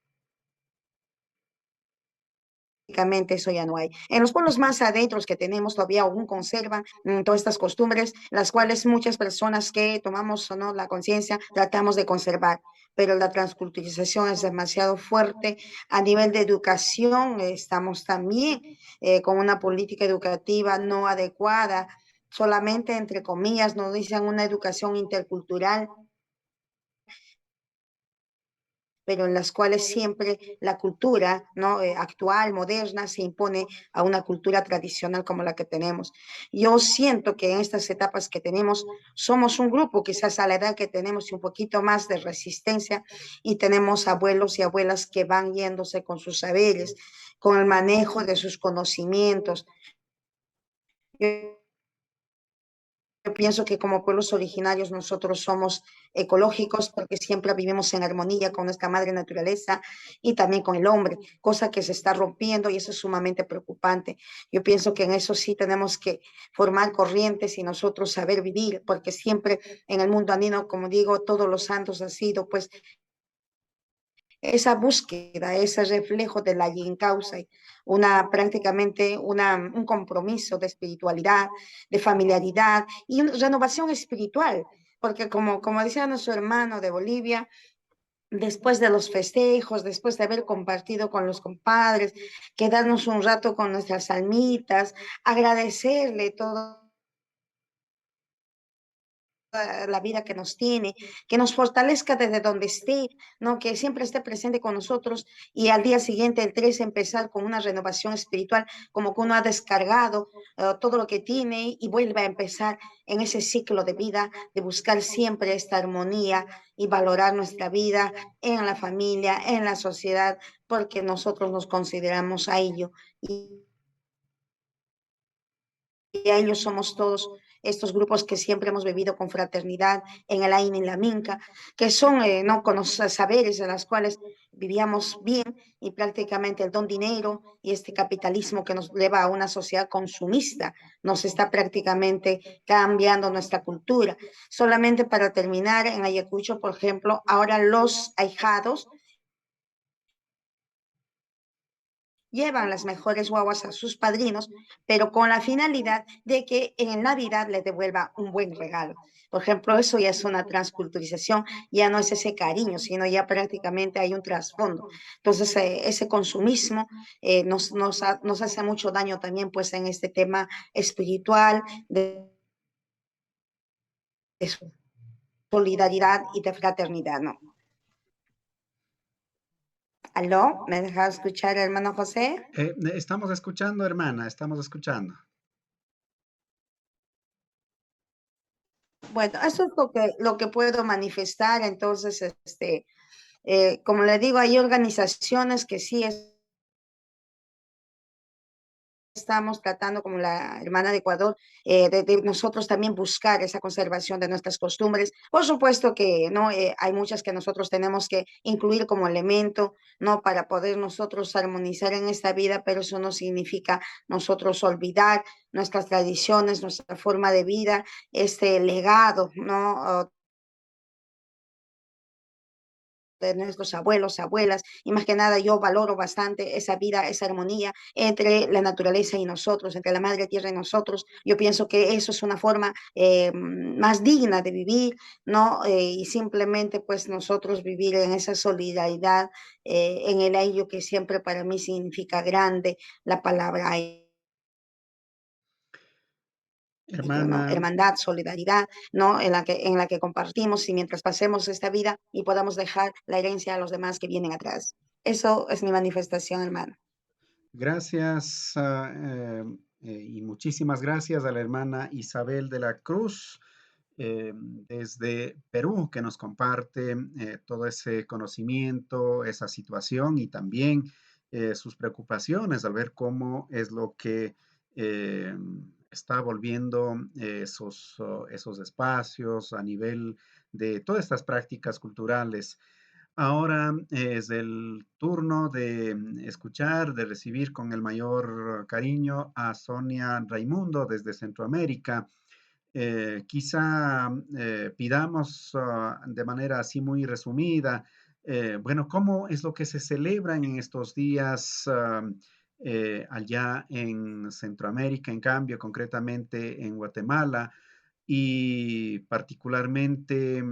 eso ya no hay. En los pueblos más adentros que tenemos todavía aún conservan todas estas costumbres, las cuales muchas personas que tomamos o no la conciencia tratamos de conservar, pero la transculturización es demasiado fuerte. A nivel de educación, estamos también con una política educativa no adecuada, solamente entre comillas nos dicen una educación intercultural, pero en las cuales siempre la cultura, ¿no? Actual, moderna, se impone a una cultura tradicional como la que tenemos. Yo siento que en estas etapas que tenemos somos un grupo, quizás a la edad que tenemos y un poquito más de resistencia, y tenemos abuelos y abuelas que van yéndose con sus saberes, con el manejo de sus conocimientos. Yo Yo pienso que como pueblos originarios nosotros somos ecológicos porque siempre vivimos en armonía con nuestra madre naturaleza y también con el hombre, cosa que se está rompiendo y eso es sumamente preocupante. Yo pienso que en eso sí tenemos que formar corrientes y nosotros saber vivir, porque siempre en el mundo andino, como digo, todos los santos ha sido pues esa búsqueda, ese reflejo de la yin causa, prácticamente un compromiso de espiritualidad, de familiaridad y una renovación espiritual, porque como decía nuestro hermano de Bolivia, después de los festejos, después de haber compartido con los compadres, quedarnos un rato con nuestras almitas, agradecerle todo la vida que nos tiene, que nos fortalezca desde donde esté, ¿no? Que siempre esté presente con nosotros y al día siguiente, el 3 empezar con una renovación espiritual, como que uno ha descargado todo lo que tiene y vuelve a empezar en ese ciclo de vida, de buscar siempre esta armonía y valorar nuestra vida en la familia, en la sociedad, porque nosotros nos consideramos a ello. Y a ellos somos todos estos grupos que siempre hemos vivido con fraternidad en el AINA y la Minca, que son no con los saberes de las cuales vivíamos bien y prácticamente el don dinero y este capitalismo que nos lleva a una sociedad consumista nos está prácticamente cambiando nuestra cultura. Solamente para terminar, en Ayacucho, por ejemplo, ahora los ahijados llevan las mejores guaguas a sus padrinos, pero con la finalidad de que en Navidad les devuelva un buen regalo. Por ejemplo, eso ya es una transculturización, ya no es ese cariño, sino ya prácticamente hay un trasfondo. Entonces, ese consumismo nos hace mucho daño también pues en este tema espiritual de solidaridad y de fraternidad, ¿no? ¿Aló? ¿Me deja escuchar, hermano José? Estamos escuchando, hermana, estamos escuchando. Bueno, eso es lo que puedo manifestar. Entonces, como le digo, hay organizaciones que sí estamos tratando, como la hermana de Ecuador, de nosotros también buscar esa conservación de nuestras costumbres. Por supuesto que no hay muchas que nosotros tenemos que incluir como elemento, no para poder nosotros armonizar en esta vida, pero eso no significa nosotros olvidar nuestras tradiciones, nuestra forma de vida, este legado, ¿no? De nuestros abuelos, abuelas, y más que nada yo valoro bastante esa vida, esa armonía entre la naturaleza y nosotros, entre la madre tierra y nosotros. Yo pienso que eso es una forma más digna de vivir, ¿no? Y simplemente pues nosotros vivir en esa solidaridad, en el ello que siempre para mí significa grande la palabra. Hermana, hermandad, solidaridad, ¿no? En la que compartimos y mientras pasemos esta vida y podamos dejar la herencia a los demás que vienen atrás. Eso es mi manifestación, hermano. gracias y muchísimas gracias a la hermana Isabel de la Cruz desde Perú, que nos comparte todo ese conocimiento, esa situación y también sus preocupaciones al ver cómo es lo que eh, está volviendo esos espacios a nivel de todas estas prácticas culturales. Ahora es el turno de escuchar, de recibir con el mayor cariño a Sonia Raimundo desde Centroamérica. Quizá pidamos de manera así muy resumida, bueno, ¿cómo es lo que se celebran en estos días allá en Centroamérica, en cambio, concretamente en Guatemala? Y particularmente,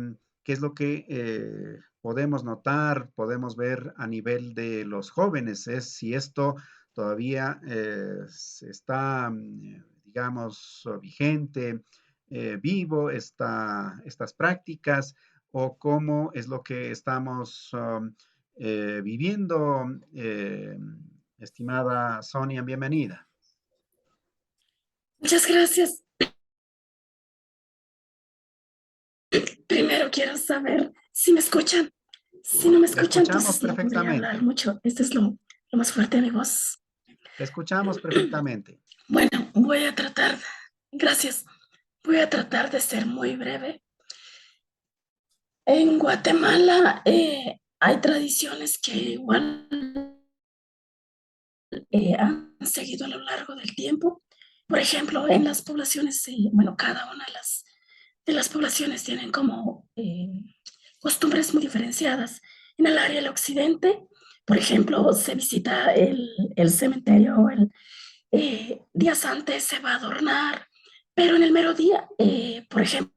¿qué es lo que podemos notar, podemos ver a nivel de los jóvenes? Es si esto todavía está, digamos, vigente, vivo, estas prácticas, o cómo es lo que estamos viviendo. Estimada Sonia, bienvenida. Muchas gracias. Primero quiero saber si me escuchan. Si no me Te escuchan, escuchamos entonces no podría perfectamente. hablar mucho. Este es lo más fuerte de mi voz. Te escuchamos perfectamente. Bueno, gracias. Voy a tratar de ser muy breve. En Guatemala hay tradiciones que igual han seguido a lo largo del tiempo. Por ejemplo, en las poblaciones, bueno, cada una de las poblaciones tienen como costumbres muy diferenciadas. En el área del occidente, por ejemplo, se visita el cementerio, días antes se va a adornar, pero en el mero día, por ejemplo,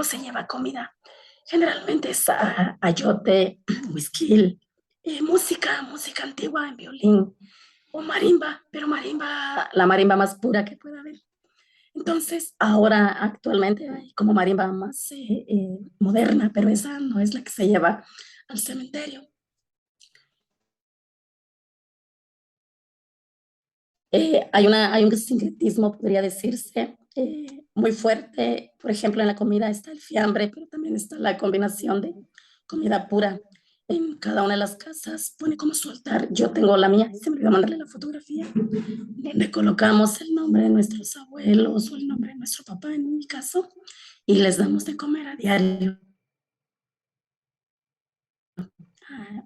se lleva comida. Generalmente es ayote, whisky, música antigua en violín o marimba, pero la marimba más pura que pueda haber. Entonces, ahora actualmente hay como marimba más moderna, pero esa no es la que se lleva al cementerio. Hay un sincretismo, podría decirse, muy fuerte. Por ejemplo, en la comida está el fiambre, pero también está la combinación de comida pura. En cada una de las casas pone como su altar. Yo tengo la mía, se me olvidó mandarle la fotografía, donde colocamos el nombre de nuestros abuelos o el nombre de nuestro papá, en mi caso, y les damos de comer a diario.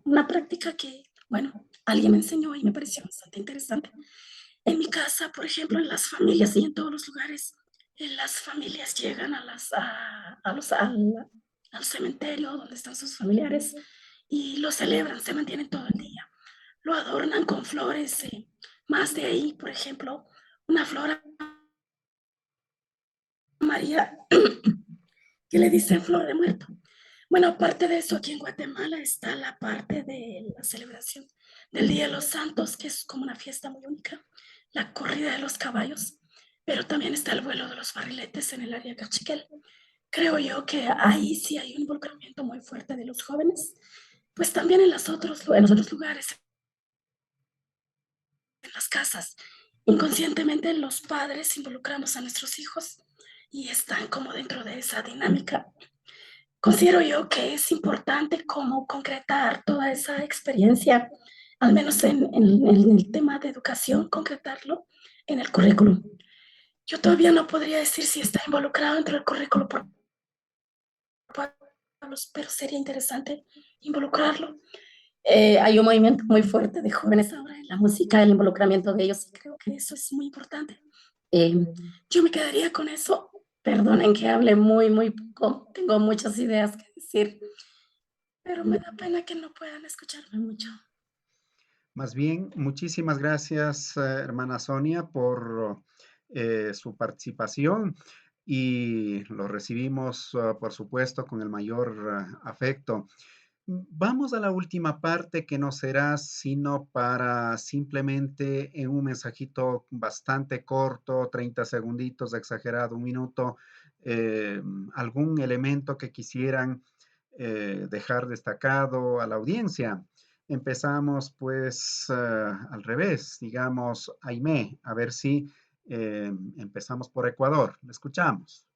Una práctica que, bueno, alguien me enseñó y me pareció bastante interesante. En mi casa, por ejemplo, en las familias y en todos los lugares, las familias llegan al cementerio donde están sus familiares y lo celebran, se mantienen todo el día. Lo adornan con flores, más de ahí, por ejemplo, una flor amarilla que le dicen flor de muerto. Bueno, aparte de eso, aquí en Guatemala está la parte de la celebración del Día de los Santos, que es como una fiesta muy única, la corrida de los caballos, pero también está el vuelo de los barriletes en el área de Cachiquel. Creo yo que ahí sí hay un involucramiento muy fuerte de los jóvenes, pues también en los otros lugares, en las casas. Inconscientemente los padres involucramos a nuestros hijos y están como dentro de esa dinámica. Considero yo que es importante como concretar toda esa experiencia, al menos en el tema de educación, concretarlo en el currículum. Yo todavía no podría decir si está involucrado dentro del currículum por pueblos, pero sería interesante involucrarlo. Hay un movimiento muy fuerte de jóvenes ahora en la música, el involucramiento de ellos, y creo que eso es muy importante. Yo me quedaría con eso. Perdonen que hable muy poco, tengo muchas ideas que decir, pero me da pena que no puedan escucharme mucho. Más bien, muchísimas gracias, hermana Sonia, por su participación y lo recibimos, por supuesto, con el mayor afecto. Vamos a la última parte que no será sino para simplemente en un mensajito bastante corto, 30 segunditos, exagerado, un minuto, algún elemento que quisieran dejar destacado a la audiencia. Empezamos pues al revés, digamos, Aimé, a ver si empezamos por Ecuador. Le escuchamos.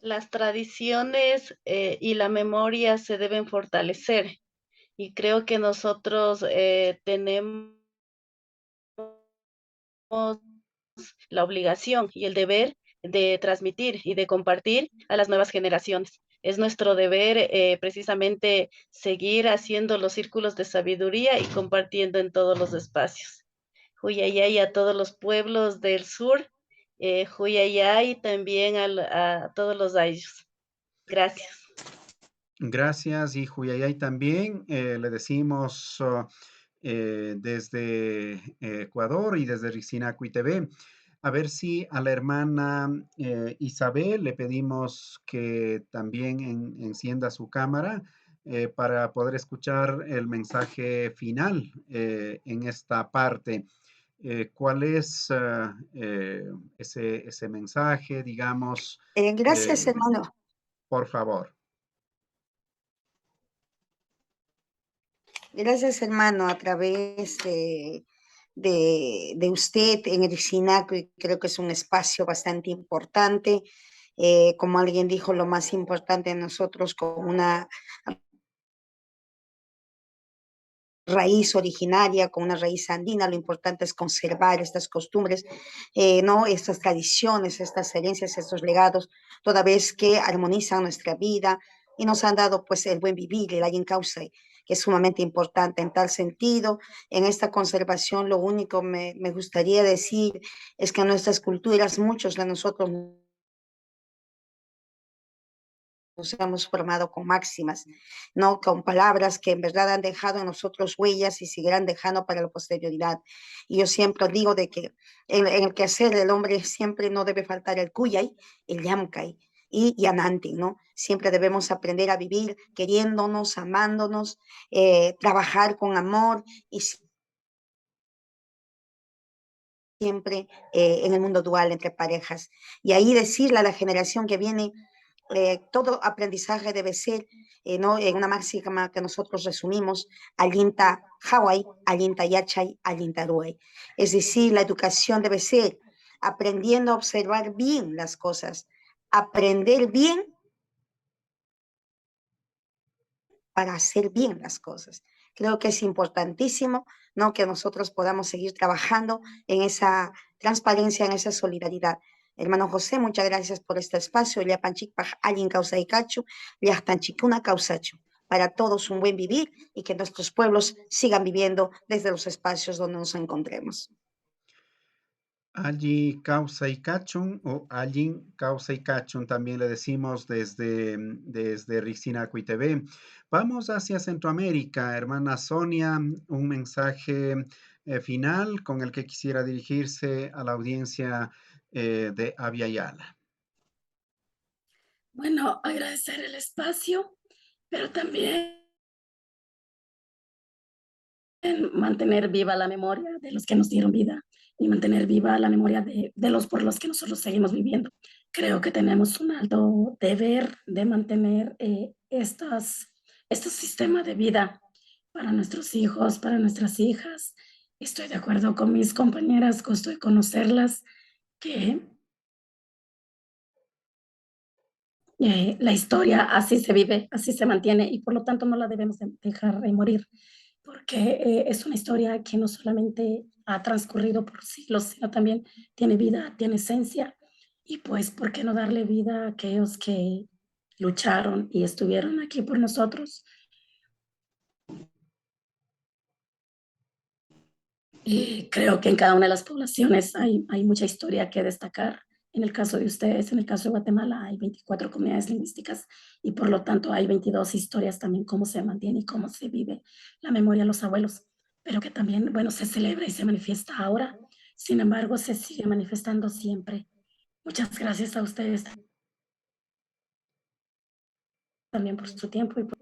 Las tradiciones y la memoria se deben fortalecer y creo que nosotros tenemos la obligación y el deber de transmitir y de compartir a las nuevas generaciones. Es nuestro deber precisamente seguir haciendo los círculos de sabiduría y compartiendo en todos los espacios. Huyayay a todos los pueblos del sur, Huyayay también a todos los ayllus. Gracias. Gracias, y Juyayay también. Le decimos desde Ecuador y desde Rixinacu TV. A ver si a la hermana Isabel le pedimos que también encienda su cámara para poder escuchar el mensaje final en esta parte. ¿Cuál es ese mensaje, digamos? Gracias, eh, hermano. por favor. Gracias, hermano, a través de usted en el SINACO, y creo que es un espacio bastante importante. Como alguien dijo, lo más importante en nosotros como una raíz originaria, con una raíz andina, lo importante es conservar estas costumbres, ¿no? Estas tradiciones, estas herencias, estos legados, toda vez que armonizan nuestra vida y nos han dado pues el buen vivir, el Ayin Causa, que es sumamente importante en tal sentido. En esta conservación lo único me gustaría decir es que en nuestras culturas, muchos de nosotros nos hemos formado con máximas, ¿no? Con palabras que en verdad han dejado en nosotros huellas y seguirán dejando para la posterioridad. Y yo siempre digo de que en el quehacer del hombre siempre no debe faltar el cuyay, el yamcay y yananti, ¿no? Siempre debemos aprender a vivir queriéndonos, amándonos, trabajar con amor y siempre en el mundo dual entre parejas. Y ahí decirle a la generación que viene, todo aprendizaje debe ser, ¿no? En una máxima que nosotros resumimos, alinta Hawaii, alinta Yachay, alinta Ruay. Es decir, la educación debe ser aprendiendo a observar bien las cosas, aprender bien para hacer bien las cosas. Creo que es importantísimo, ¿no? Que nosotros podamos seguir trabajando en esa transparencia, en esa solidaridad. Hermano José, muchas gracias por este espacio. Alguien causa y cacho, una causacho. Para todos un buen vivir y que nuestros pueblos sigan viviendo desde los espacios donde nos encontremos. Allí causa y cachun o allí causa y cachun también le decimos desde Rixinacu TV. Vamos hacia Centroamérica, hermana Sonia, un mensaje final con el que quisiera dirigirse a la audiencia de Abya Yala. Bueno, agradecer el espacio, pero también mantener viva la memoria de los que nos dieron vida y mantener viva la memoria de los por los que nosotros seguimos viviendo. Creo que tenemos un alto deber de mantener estos sistemas de vida para nuestros hijos, para nuestras hijas. Estoy de acuerdo con mis compañeras, gusto de conocerlas, que la historia así se vive, así se mantiene y por lo tanto no la debemos dejar morir, porque es una historia que no solamente ha transcurrido por siglos, sino también tiene vida, tiene esencia y pues, ¿por qué no darle vida a aquellos que lucharon y estuvieron aquí por nosotros? Creo que en cada una de las poblaciones hay mucha historia que destacar. En el caso de ustedes, en el caso de Guatemala, hay 24 comunidades lingüísticas y por lo tanto hay 22 historias también, cómo se mantiene y cómo se vive la memoria de los abuelos, pero que también, bueno, se celebra y se manifiesta ahora. Sin embargo, se sigue manifestando siempre. Muchas gracias a ustedes. también por su tiempo y por...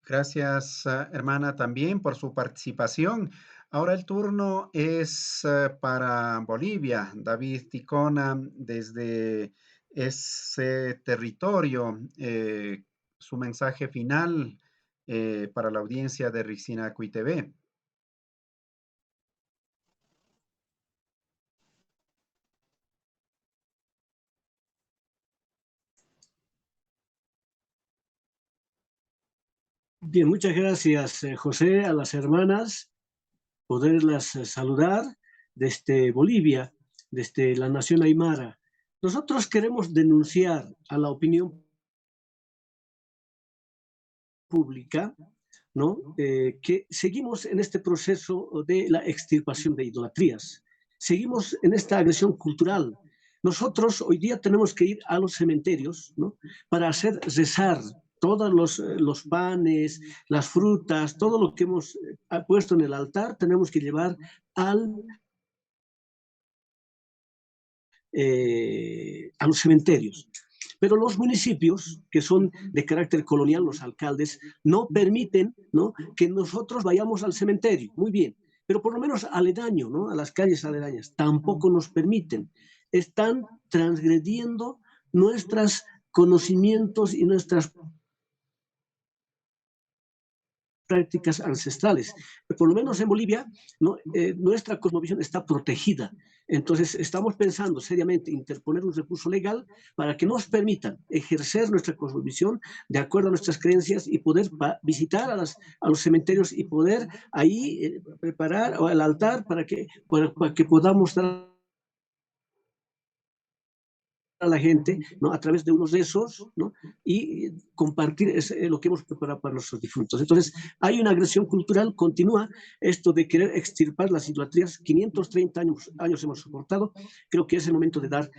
Gracias, hermana, también por su participación. Ahora el turno es para Bolivia. David Ticona, desde ese territorio, su mensaje final para la audiencia de Rixinacuy TV. Bien, muchas gracias, José, a las hermanas, poderlas saludar desde Bolivia, desde la nación Aymara. Nosotros queremos denunciar a la opinión pública, ¿no? Que seguimos en este proceso de la extirpación de idolatrías, seguimos en esta agresión cultural. Nosotros hoy día tenemos que ir a los cementerios, ¿no? Para hacer rezar todos los panes, las frutas, todo lo que hemos puesto en el altar, tenemos que llevar a los cementerios. Pero los municipios, que son de carácter colonial, los alcaldes, no permiten, ¿no?, que nosotros vayamos al cementerio. Muy bien, pero por lo menos aledaño, ¿no?, a las calles aledañas, tampoco nos permiten. Están transgrediendo nuestros conocimientos y nuestras prácticas ancestrales. Por lo menos en Bolivia, ¿no?, nuestra cosmovisión está protegida. Entonces, estamos pensando seriamente interponer un recurso legal para que nos permitan ejercer nuestra cosmovisión de acuerdo a nuestras creencias y poder visitar a los cementerios y poder ahí preparar el altar para que podamos dar a la gente, ¿no?, a través de unos rezos, ¿no?, y compartir lo que hemos preparado para nuestros difuntos. Entonces, hay una agresión cultural, continúa esto de querer extirpar las idolatrías. 530 años hemos soportado. Creo que es el momento de dar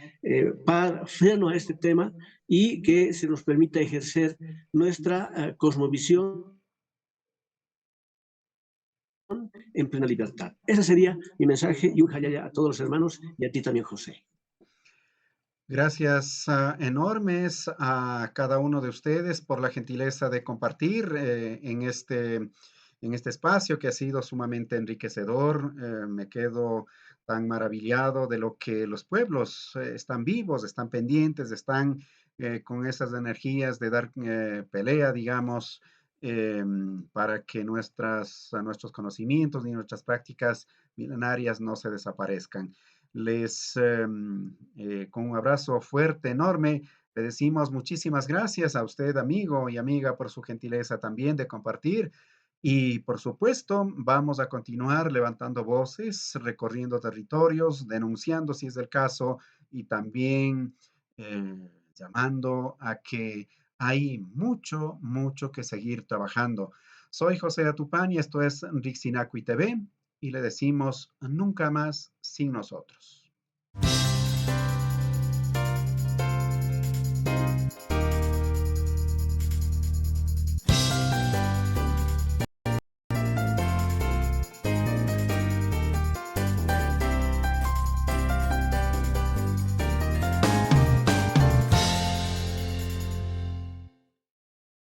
freno a este tema y que se nos permita ejercer nuestra cosmovisión en plena libertad. Ese sería mi mensaje, y un hayaya a todos los hermanos y a ti también, José. Gracias enormes a cada uno de ustedes por la gentileza de compartir en este espacio que ha sido sumamente enriquecedor. Me quedo tan maravillado de lo que los pueblos están vivos, están pendientes, están con esas energías de dar pelea, digamos, para que nuestros conocimientos y nuestras prácticas milenarias no se desaparezcan. Con un abrazo fuerte, enorme, le decimos muchísimas gracias a usted, amigo y amiga, por su gentileza también de compartir. Y por supuesto, vamos a continuar levantando voces, recorriendo territorios, denunciando si es el caso, y también llamando a que hay mucho, mucho que seguir trabajando. Soy José Atupán y esto es Rixinacuy TV, y le decimos nunca más sin nosotros.